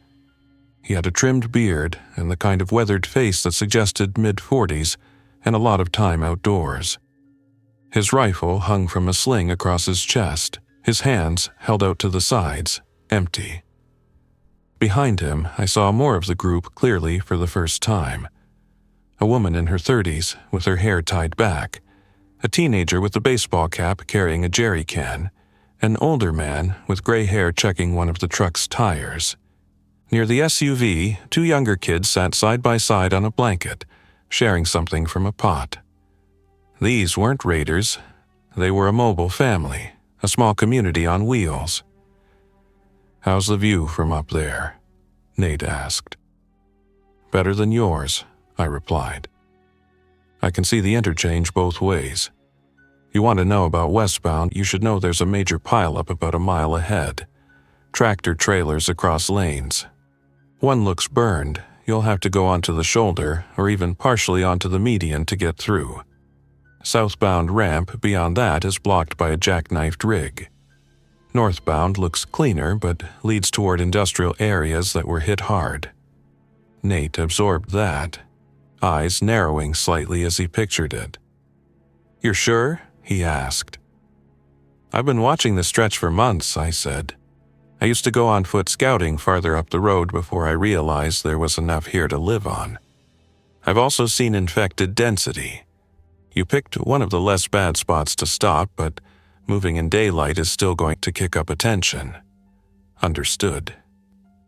He had a trimmed beard and the kind of weathered face that suggested mid-40s and a lot of time outdoors. His rifle hung from a sling across his chest, his hands held out to the sides, empty. Behind him, I saw more of the group clearly for the first time. A woman in her 30s, with her hair tied back, a teenager with a baseball cap carrying a jerry can, an older man with gray hair checking one of the truck's tires. Near the SUV, 2 younger kids sat side by side on a blanket, sharing something from a pot. These weren't raiders. They were a mobile family, a small community on wheels. How's the view from up there? Nate asked. Better than yours, I replied. I can see the interchange both ways. You want to know about westbound, you should know there's a major pileup about a mile ahead. Tractor trailers across lanes. One looks burned. You'll have to go onto the shoulder or even partially onto the median to get through. Southbound ramp beyond that is blocked by a jackknifed rig. Northbound looks cleaner but leads toward industrial areas that were hit hard. Nate absorbed that, eyes narrowing slightly as he pictured it. You're sure? He asked. I've been watching the stretch for months, I said. I used to go on foot scouting farther up the road before I realized there was enough here to live on. I've also seen infected density. You picked one of the less bad spots to stop, but moving in daylight is still going to kick up attention. Understood.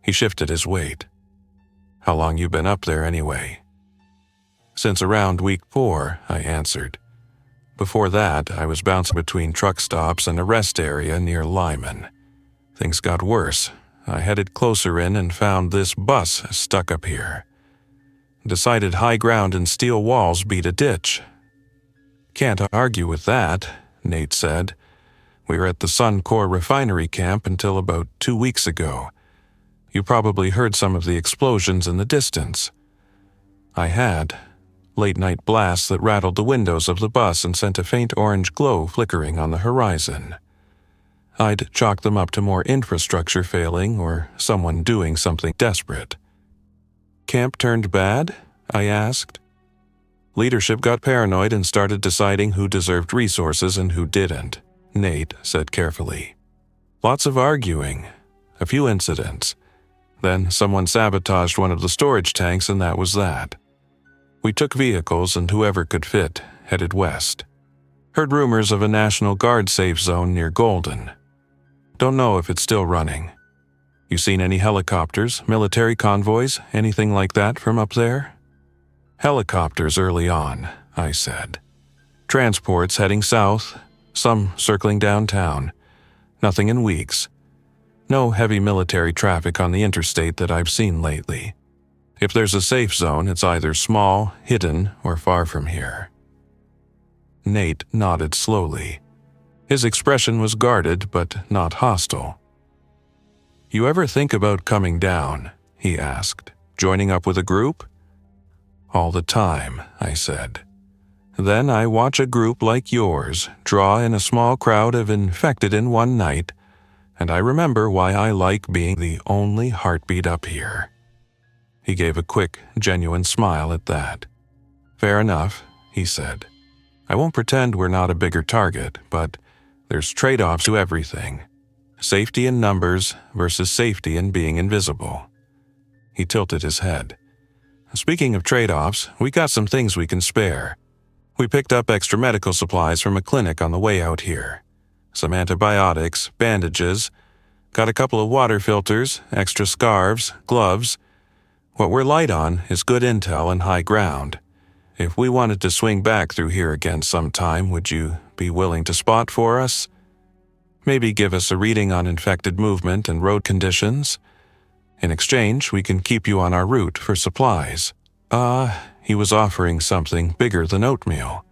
He shifted his weight. How long you been up there anyway? Since around week 4, I answered. Before that, I was bouncing between truck stops and a rest area near Lyman. Things got worse. I headed closer in and found this bus stuck up here. Decided high ground and steel walls beat a ditch. Can't argue with that, Nate said. We were at the Suncor refinery camp until about 2 weeks ago. You probably heard some of the explosions in the distance. I had. Late-night blasts that rattled the windows of the bus and sent a faint orange glow flickering on the horizon. I'd chalk them up to more infrastructure failing or someone doing something desperate. Camp turned bad? I asked. Leadership got paranoid and started deciding who deserved resources and who didn't, Nate said carefully. Lots of arguing, a few incidents. Then someone sabotaged one of the storage tanks and that was that. We took vehicles and whoever could fit headed west. Heard rumors of a National Guard safe zone near Golden. Don't know if it's still running. You seen any helicopters, military convoys, anything like that from up there? Helicopters early on, I said. Transports heading south, some circling downtown. Nothing in weeks. No heavy military traffic on the interstate that I've seen lately. If there's a safe zone, it's either small, hidden, or far from here. Nate nodded slowly. His expression was guarded but not hostile. "You ever think about coming down?" he asked. "Joining up with a group?" "All the time," I said. "Then I watch a group like yours draw in a small crowd of infected in one night, and I remember why I like being the only heartbeat up here." He gave a quick, genuine smile at that. "Fair enough," he said. "I won't pretend we're not a bigger target, but there's trade-offs to everything. Safety in numbers versus safety in being invisible." He tilted his head. "Speaking of trade-offs, we got some things we can spare. We picked up extra medical supplies from a clinic on the way out here. Some antibiotics, bandages, got a couple of water filters, extra scarves, gloves. What we're light on is good intel and high ground. If we wanted to swing back through here again sometime, would you be willing to spot for us? Maybe give us a reading on infected movement and road conditions. In exchange, we can keep you on our route for supplies." He was offering something bigger than oatmeal.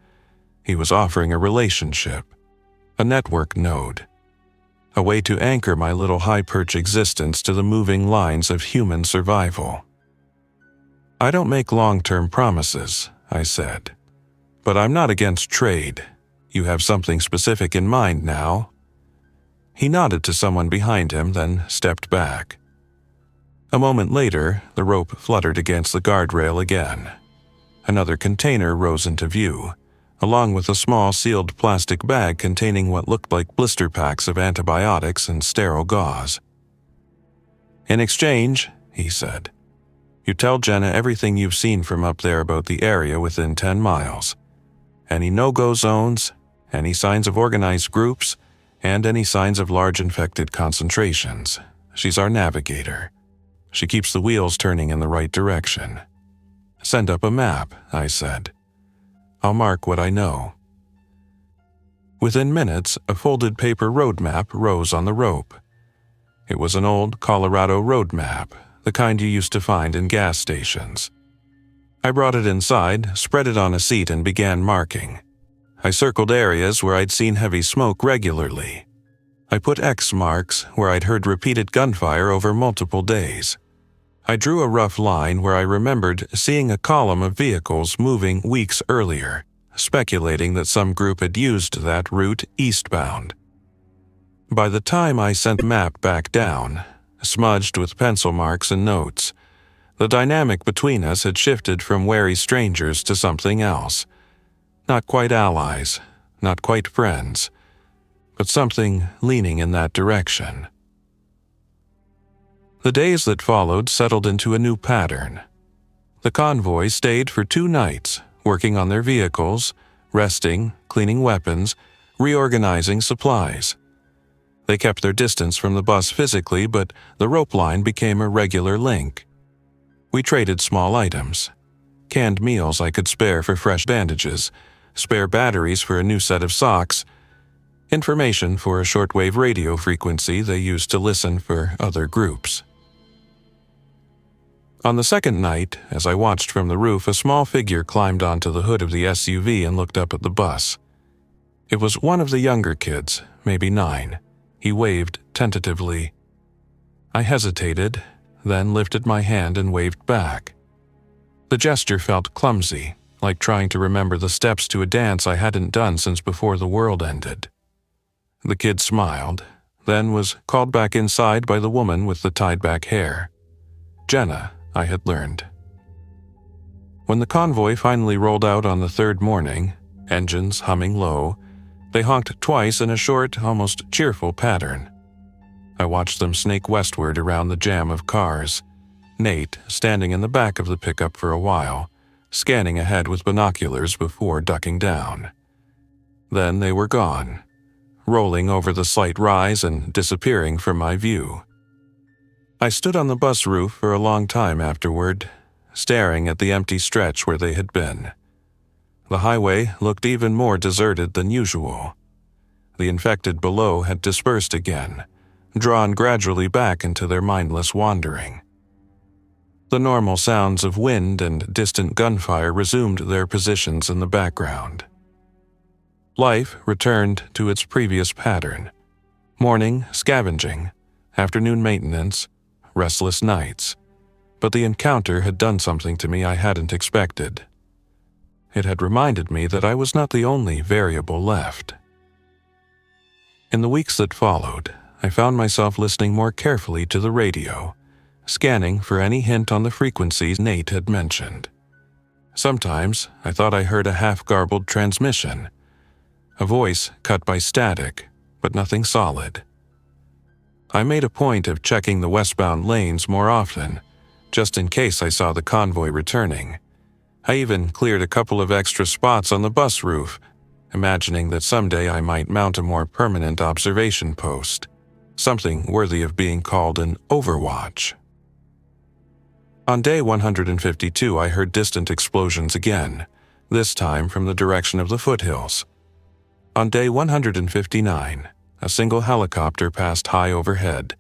He was offering a relationship, a network node, a way to anchor my little high-perch existence to the moving lines of human survival. "I don't make long-term promises," I said, "but I'm not against trade. You have something specific in mind now?" He nodded to someone behind him, then stepped back. A moment later, the rope fluttered against the guardrail again. Another container rose into view, along with a small sealed plastic bag containing what looked like blister packs of antibiotics and sterile gauze. "In exchange," he said, "you tell Jenna everything you've seen from up there about the area within 10 miles. Any no-go zones, any signs of organized groups, and any signs of large infected concentrations. She's our navigator. She keeps the wheels turning in the right direction." "Send up a map," I said. "I'll mark what I know." Within minutes, a folded paper road map rose on the rope. It was an old Colorado road map, the kind you used to find in gas stations. I brought it inside, spread it on a seat, and began marking. I circled areas where I'd seen heavy smoke regularly. I put X marks where I'd heard repeated gunfire over multiple days. I drew a rough line where I remembered seeing a column of vehicles moving weeks earlier, speculating that some group had used that route eastbound. By the time I sent the map back down, smudged with pencil marks and notes, the dynamic between us had shifted from wary strangers to something else. Not quite allies, not quite friends, but something leaning in that direction. The days that followed settled into a new pattern. The convoy stayed for 2 nights, working on their vehicles, resting, cleaning weapons, reorganizing supplies. They kept their distance from the bus physically, but the rope line became a regular link. We traded small items. Canned meals I could spare for fresh bandages, spare batteries for a new set of socks, information for a shortwave radio frequency they used to listen for other groups. On the second night, as I watched from the roof, a small figure climbed onto the hood of the SUV and looked up at the bus. It was one of the younger kids, maybe 9. He waved tentatively. I hesitated, then lifted my hand and waved back. The gesture felt clumsy, like trying to remember the steps to a dance I hadn't done since before the world ended. The kid smiled, then was called back inside by the woman with the tied-back hair. Jenna, I had learned. When the convoy finally rolled out on the 3rd morning, engines humming low, they honked twice in a short, almost cheerful pattern. I watched them snake westward around the jam of cars, Nate standing in the back of the pickup for a while, scanning ahead with binoculars before ducking down. Then they were gone, rolling over the slight rise and disappearing from my view. I stood on the bus roof for a long time afterward, staring at the empty stretch where they had been. The highway looked even more deserted than usual. The infected below had dispersed again, drawn gradually back into their mindless wandering. The normal sounds of wind and distant gunfire resumed their positions in the background. Life returned to its previous pattern. Morning, scavenging, afternoon maintenance, restless nights. But the encounter had done something to me I hadn't expected. It had reminded me that I was not the only variable left. In the weeks that followed, I found myself listening more carefully to the radio, scanning for any hint on the frequencies Nate had mentioned. Sometimes I thought I heard a half-garbled transmission, a voice cut by static, but nothing solid. I made a point of checking the westbound lanes more often, just in case I saw the convoy returning. I even cleared a couple of extra spots on the bus roof, imagining that someday I might mount a more permanent observation post, something worthy of being called an overwatch. On day 152, I heard distant explosions again, this time from the direction of the foothills. On day 159, a single helicopter passed high overhead,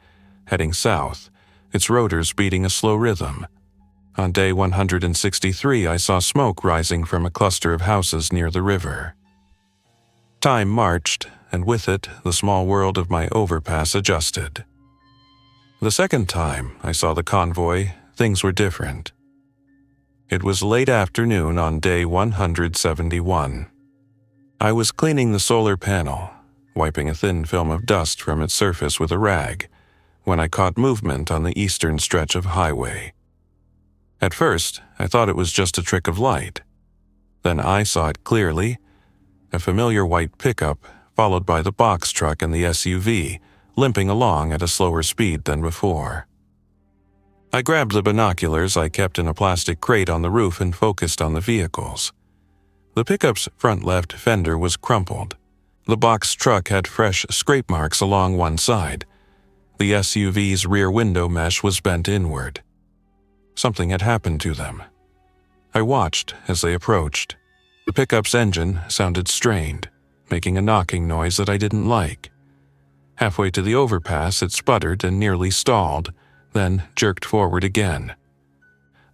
heading south, its rotors beating a slow rhythm. On day 163, I saw smoke rising from a cluster of houses near the river. Time marched, and with it, the small world of my overpass adjusted. The second time I saw the convoy, things were different. It was late afternoon on day 171. I was cleaning the solar panel, wiping a thin film of dust from its surface with a rag, when I caught movement on the eastern stretch of highway. At first, I thought it was just a trick of light. Then I saw it clearly, a familiar white pickup, followed by the box truck and the SUV, limping along at a slower speed than before. I grabbed the binoculars I kept in a plastic crate on the roof and focused on the vehicles. The pickup's front left fender was crumpled. The box truck had fresh scrape marks along one side. The SUV's rear window mesh was bent inward. Something had happened to them. I watched as they approached. The pickup's engine sounded strained, making a knocking noise that I didn't like. Halfway to the overpass, it sputtered and nearly stalled, then jerked forward again.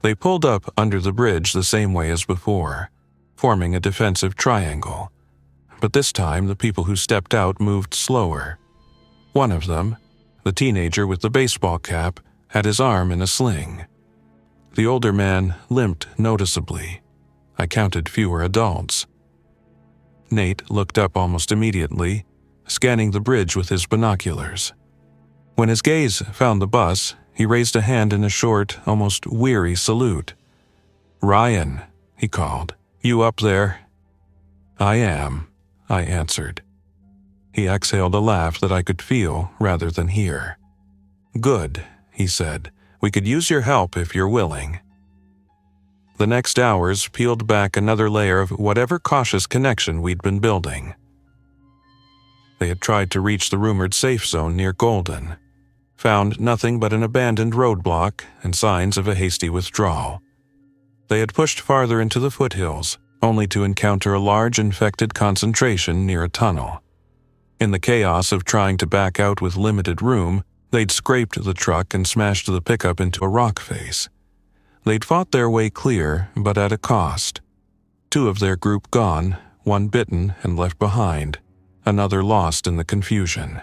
They pulled up under the bridge the same way as before, forming a defensive triangle. But this time, the people who stepped out moved slower. One of them, the teenager with the baseball cap, had his arm in a sling. The older man limped noticeably. I counted fewer adults. Nate looked up almost immediately, scanning the bridge with his binoculars. When his gaze found the bus, he raised a hand in a short, almost weary salute. "Ryan," he called, "you up there?" "I am," I answered. He exhaled a laugh that I could feel rather than hear. "Good," he said. "We could use your help if you're willing." The next hours peeled back another layer of whatever cautious connection we'd been building. They had tried to reach the rumored safe zone near Golden, found nothing but an abandoned roadblock and signs of a hasty withdrawal. They had pushed farther into the foothills, only to encounter a large infected concentration near a tunnel. In the chaos of trying to back out with limited room, they'd scraped the truck and smashed the pickup into a rock face. They'd fought their way clear, but at a cost. 2 of their group gone, 1 bitten and left behind, another lost in the confusion.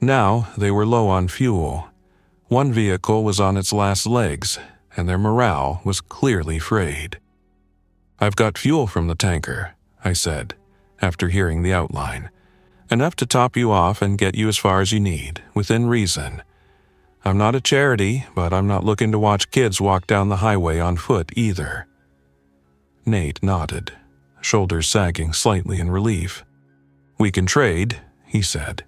Now they were low on fuel. 1 vehicle was on its last legs, and their morale was clearly frayed. "I've got fuel from the tanker," I said, after hearing the outline. "Enough to top you off and get you as far as you need, within reason. I'm not a charity, but I'm not looking to watch kids walk down the highway on foot either." Nate nodded, shoulders sagging slightly in relief. "We can trade," he said.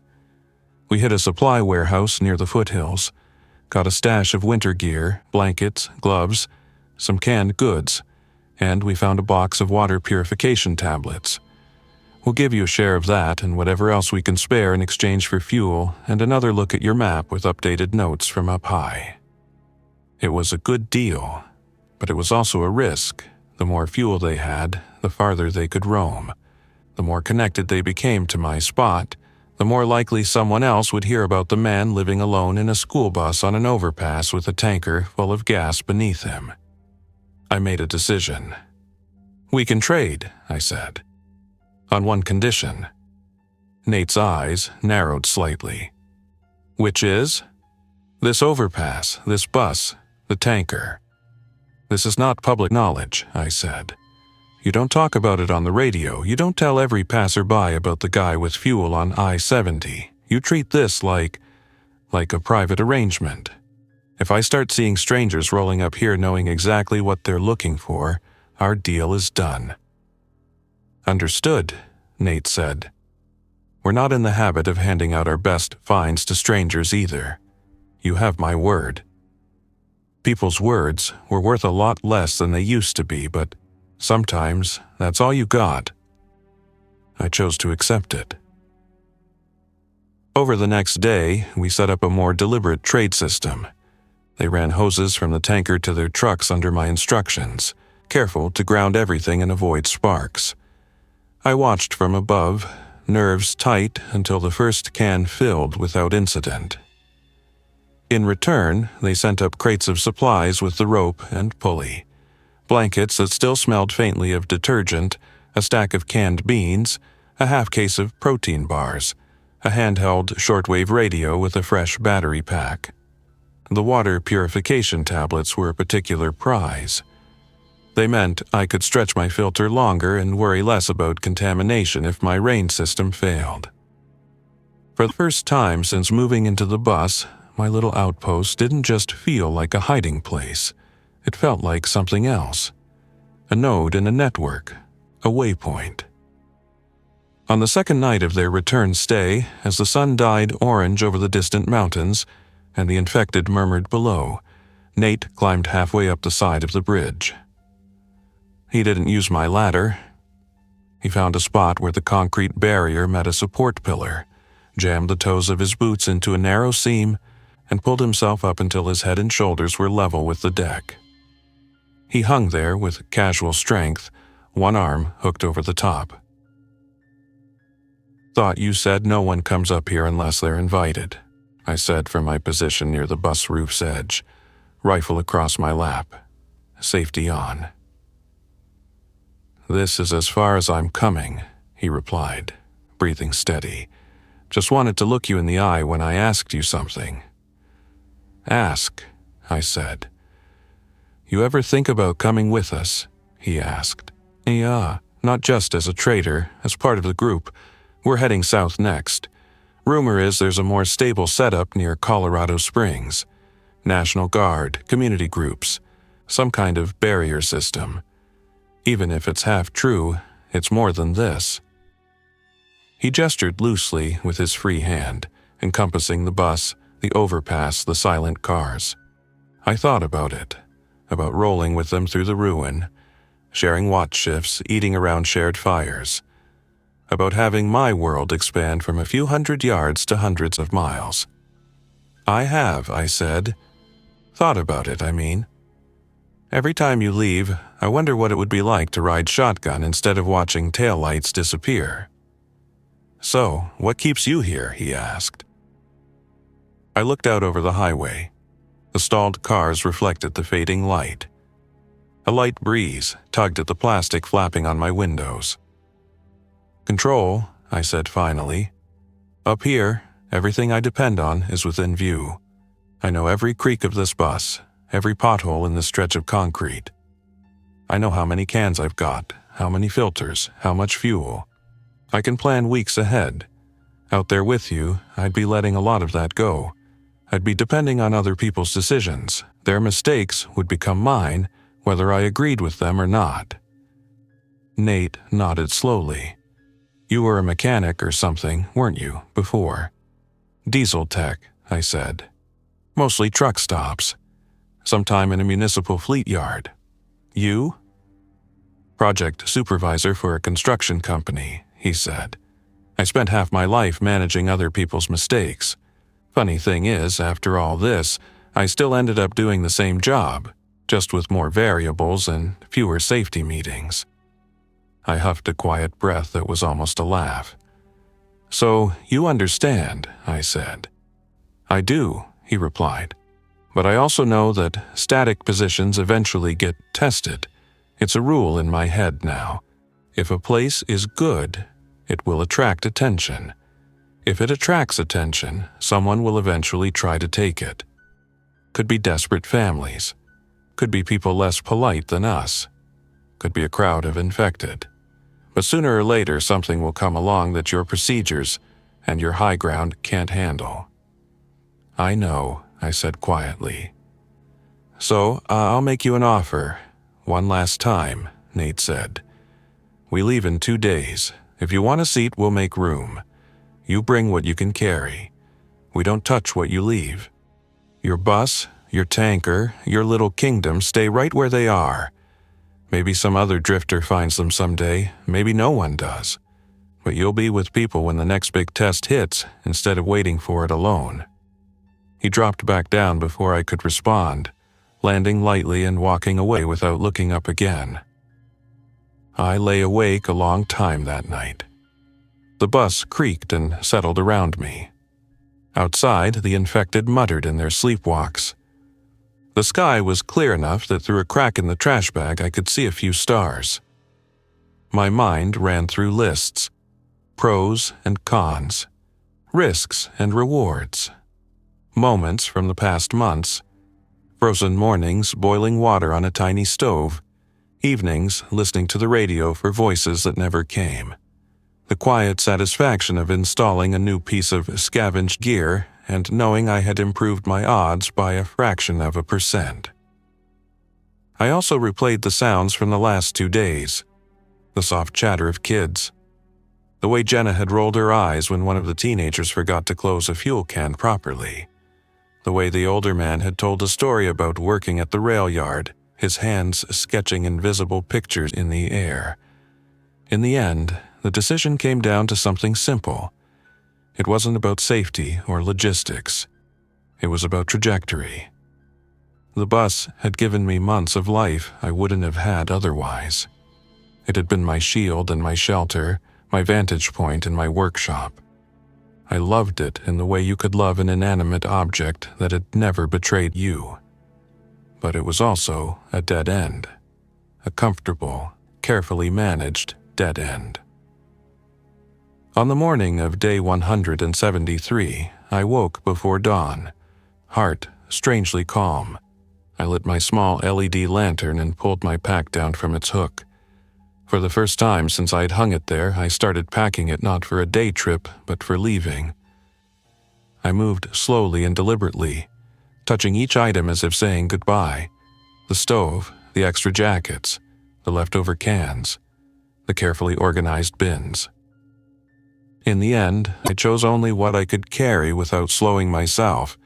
We hit a supply warehouse near the foothills, got a stash of winter gear, blankets, gloves, some canned goods, and we found a box of water purification tablets. We'll give you a share of that and whatever else we can spare in exchange for fuel and another look at your map with updated notes from up high. It was a good deal, but it was also a risk. The more fuel they had, the farther they could roam. The more connected they became to my spot, the more likely someone else would hear about the man living alone in a school bus on an overpass with a tanker full of gas beneath him. I made a decision. "We can trade," I said. "On one condition." Nate's eyes narrowed slightly. "Which is?" "This overpass, this bus, the tanker. This is not public knowledge," I said. "You don't talk about it on the radio. You don't tell every passerby about the guy with fuel on I-70. You treat this like a private arrangement. If I start seeing strangers rolling up here knowing exactly what they're looking for, our deal is done." "Understood," Nate said. "We're not in the habit of handing out our best finds to strangers either. You have my word." People's words were worth a lot less than they used to be, but sometimes that's all you got. I chose to accept it. Over the next day, we set up a more deliberate trade system. They ran hoses from the tanker to their trucks under my instructions, careful to ground everything and avoid sparks. I watched from above, nerves tight until the first can filled without incident. In return, they sent up crates of supplies with the rope and pulley, blankets that still smelled faintly of detergent, a stack of canned beans, a half case of protein bars, a handheld shortwave radio with a fresh battery pack. The water purification tablets were a particular prize. They meant I could stretch my filter longer and worry less about contamination if my rain system failed. For the first time since moving into the bus, my little outpost didn't just feel like a hiding place. It felt like something else. A node in a network, a waypoint. On the second night of their return stay, as the sun dyed orange over the distant mountains, and the infected murmured below, Nate climbed halfway up the side of the bridge. He didn't use my ladder. He found a spot where the concrete barrier met a support pillar, jammed the toes of his boots into a narrow seam, and pulled himself up until his head and shoulders were level with the deck. He hung there with casual strength, one arm hooked over the top. "Thought you said no one comes up here unless they're invited," I said from my position near the bus roof's edge, rifle across my lap, safety on. "This is as far as I'm coming," he replied, breathing steady. "Just wanted to look you in the eye when I asked you something." "Ask," I said. "You ever think about coming with us?" he asked. "Yeah, not just as a trader, as part of the group. We're heading south next. Rumor is there's a more stable setup near Colorado Springs. National Guard, community groups, some kind of barrier system. Even if it's half true, it's more than this." He gestured loosely with his free hand, encompassing the bus, the overpass, the silent cars. I thought about it, about rolling with them through the ruin, sharing watch shifts, eating around shared fires, about having my world expand from a few hundred yards to hundreds of miles. "I have," I said. "Thought about it, I mean. Every time you leave, I wonder what it would be like to ride shotgun instead of watching taillights disappear." "So, what keeps you here?" he asked. I looked out over the highway. The stalled cars reflected the fading light. A light breeze tugged at the plastic flapping on my windows. "Control," I said finally. "Up here, everything I depend on is within view. I know every creak of this bus, every pothole in this stretch of concrete. I know how many cans I've got, how many filters, how much fuel. I can plan weeks ahead. Out there with you, I'd be letting a lot of that go. I'd be depending on other people's decisions. Their mistakes would become mine, whether I agreed with them or not." Nate nodded slowly. "You were a mechanic or something, weren't you, before?" "Diesel tech," I said. "Mostly truck stops. Sometime in a municipal fleet yard. You?" "Project supervisor for a construction company," he said. "I spent half my life managing other people's mistakes. Funny thing is, after all this, I still ended up doing the same job, just with more variables and fewer safety meetings." I huffed a quiet breath that was almost a laugh. "So, you understand," I said. "I do," he replied. "But I also know that static positions eventually get tested. It's a rule in my head now. If a place is good, it will attract attention. If it attracts attention, someone will eventually try to take it. Could be desperate families. Could be people less polite than us. Could be a crowd of infected. But sooner or later something will come along that your procedures and your high ground can't handle." "I know," I said quietly. "So, I'll make you an offer. One last time," Nate said. "We leave in 2 days. If you want a seat, we'll make room. You bring what you can carry. We don't touch what you leave. Your bus, your tanker, your little kingdom stay right where they are. Maybe some other drifter finds them someday, maybe no one does. But you'll be with people when the next big test hits instead of waiting for it alone." He dropped back down before I could respond, landing lightly and walking away without looking up again. I lay awake a long time that night. The bus creaked and settled around me. Outside, the infected muttered in their sleepwalks. The sky was clear enough that through a crack in the trash bag I could see a few stars. My mind ran through lists, pros and cons, risks and rewards, moments from the past months, frozen mornings boiling water on a tiny stove, evenings listening to the radio for voices that never came, the quiet satisfaction of installing a new piece of scavenged gear and knowing I had improved my odds by a fraction of a %. I also replayed the sounds from the last 2 days, the soft chatter of kids, the way Jenna had rolled her eyes when one of the teenagers forgot to close a fuel can properly, the way the older man had told a story about working at the rail yard, his hands sketching invisible pictures in the air. In the end, the decision came down to something simple. It wasn't about safety or logistics. It was about trajectory. The bus had given me months of life I wouldn't have had otherwise. It had been my shield and my shelter, my vantage point and my workshop. I loved it in the way you could love an inanimate object that had never betrayed you. But it was also a dead end. A comfortable, carefully managed dead end. On the morning of day 173, I woke before dawn, heart strangely calm. I lit my small LED lantern and pulled my pack down from its hook. For the first time since I'd hung it there, I started packing it not for a day trip, but for leaving. I moved slowly and deliberately, touching each item as if saying goodbye. The stove, the extra jackets, the leftover cans, the carefully organized bins. In the end, I chose only what I could carry without slowing myself.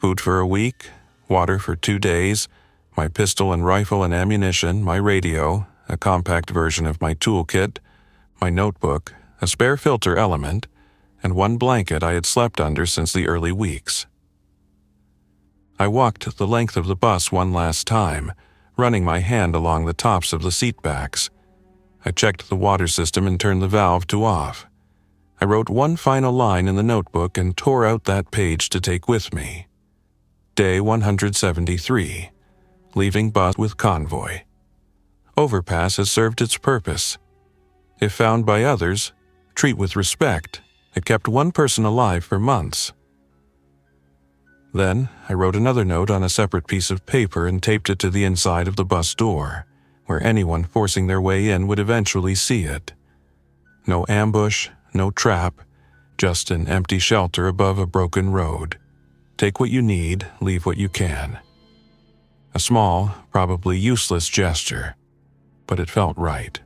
Food for a week, water for 2 days, my pistol and rifle and ammunition, my radio, a compact version of my toolkit, my notebook, a spare filter element, and one blanket I had slept under since the early weeks. I walked the length of the bus one last time, running my hand along the tops of the seat backs. I checked the water system and turned the valve to off. I wrote one final line in the notebook and tore out that page to take with me. Day 173. Leaving bus with convoy. Overpass has served its purpose. If found by others, treat with respect. It kept one person alive for months. Then, I wrote another note on a separate piece of paper and taped it to the inside of the bus door, where anyone forcing their way in would eventually see it. No ambush, no trap, just an empty shelter above a broken road. Take what you need, leave what you can. A small, probably useless gesture, but it felt right.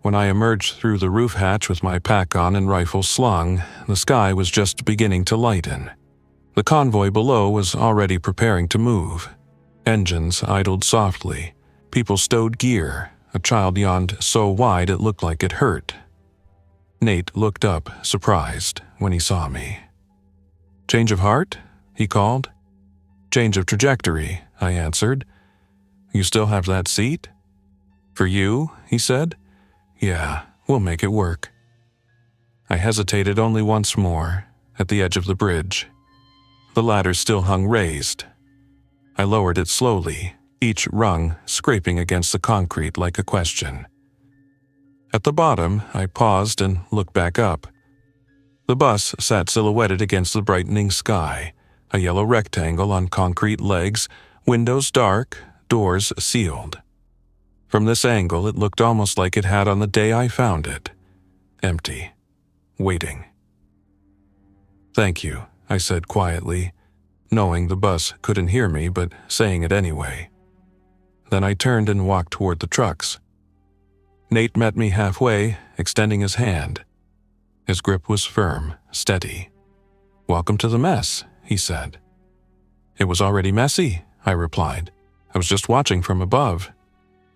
When I emerged through the roof hatch with my pack on and rifle slung, the sky was just beginning to lighten. The convoy below was already preparing to move. Engines idled softly. People stowed gear. A child yawned so wide it looked like it hurt. Nate looked up, surprised, when he saw me. "Change of heart?" he called. "Change of trajectory," I answered. "You still have that seat?" "For you," he said. Yeah, we'll make it work. I hesitated only once more, at the edge of the bridge. The ladder still hung raised. I lowered it slowly, each rung scraping against the concrete like a question. At the bottom, I paused and looked back up. The bus sat silhouetted against the brightening sky, a yellow rectangle on concrete legs, windows dark, doors sealed. From this angle, it looked almost like it had on the day I found it. Empty. Waiting. "Thank you," I said quietly, knowing the bus couldn't hear me but saying it anyway. Then I turned and walked toward the trucks. Nate met me halfway, extending his hand. His grip was firm, steady. "Welcome to the mess," he said. "It was already messy," I replied. "I was just watching from above."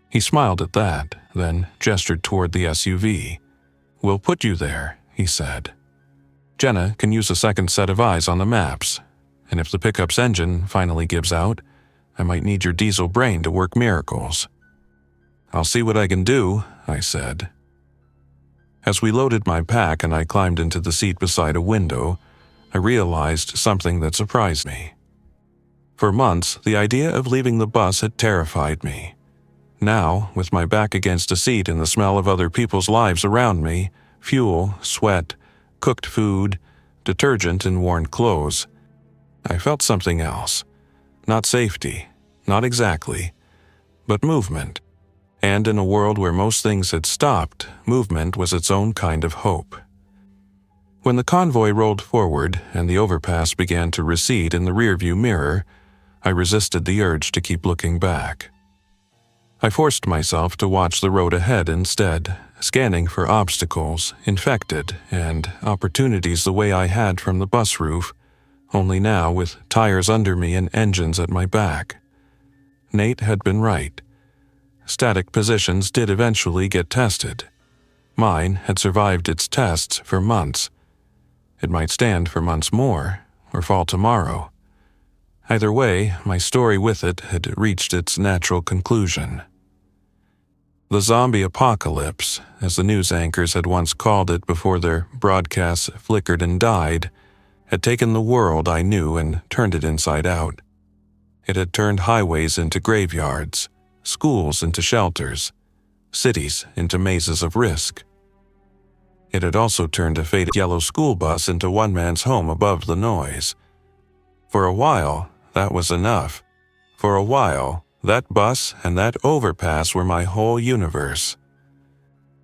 He smiled at that, then gestured toward the SUV. "We'll put you there," he said. "Jenna can use a second set of eyes on the maps, and if the pickup's engine finally gives out, I might need your diesel brain to work miracles." "I'll see what I can do," I said. As we loaded my pack and I climbed into the seat beside a window, I realized something that surprised me. For months, the idea of leaving the bus had terrified me. Now, with my back against a seat and the smell of other people's lives around me, fuel, sweat, cooked food, detergent, and worn clothes, I felt something else. Not safety, not exactly, but movement. And in a world where most things had stopped, movement was its own kind of hope. When the convoy rolled forward and the overpass began to recede in the rearview mirror, I resisted the urge to keep looking back. I forced myself to watch the road ahead instead, scanning for obstacles, infected, and opportunities the way I had from the bus roof, only now with tires under me and engines at my back. Nate had been right. Static positions did eventually get tested. Mine had survived its tests for months. It might stand for months more, or fall tomorrow. Either way, my story with it had reached its natural conclusion. The zombie apocalypse, as the news anchors had once called it before their broadcasts flickered and died, had taken the world I knew and turned it inside out. It had turned highways into graveyards, schools into shelters, cities into mazes of risk. It had also turned a faded yellow school bus into one man's home above the noise. For a while, that was enough. For a while, that bus and that overpass were my whole universe.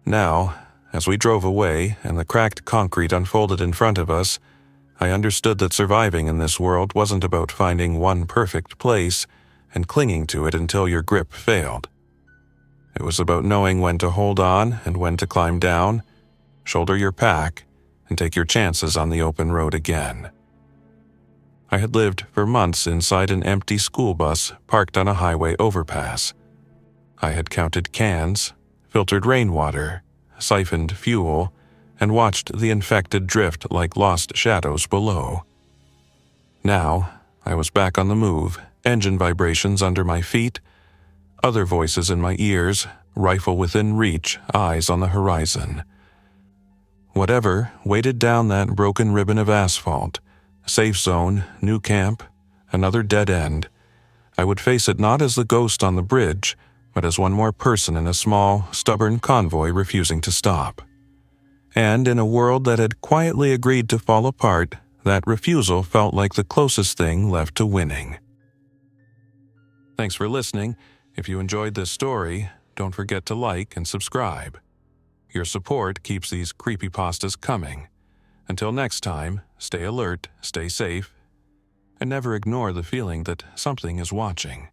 Now, as we drove away and the cracked concrete unfolded in front of us, I understood that surviving in this world wasn't about finding one perfect place and clinging to it until your grip failed. It was about knowing when to hold on and when to climb down, shoulder your pack, and take your chances on the open road again. I had lived for months inside an empty school bus parked on a highway overpass. I had counted cans, filtered rainwater, siphoned fuel, and watched the infected drift like lost shadows below. Now, I was back on the move, engine vibrations under my feet, other voices in my ears, rifle within reach, eyes on the horizon. Whatever weighted down that broken ribbon of asphalt, safe zone, new camp, another dead end, I would face it not as the ghost on the bridge, but as one more person in a small, stubborn convoy refusing to stop. And in a world that had quietly agreed to fall apart, that refusal felt like the closest thing left to winning. Thanks for listening. If you enjoyed this story, don't forget to like and subscribe. Your support keeps these creepypastas coming. Until next time, stay alert, stay safe, and never ignore the feeling that something is watching.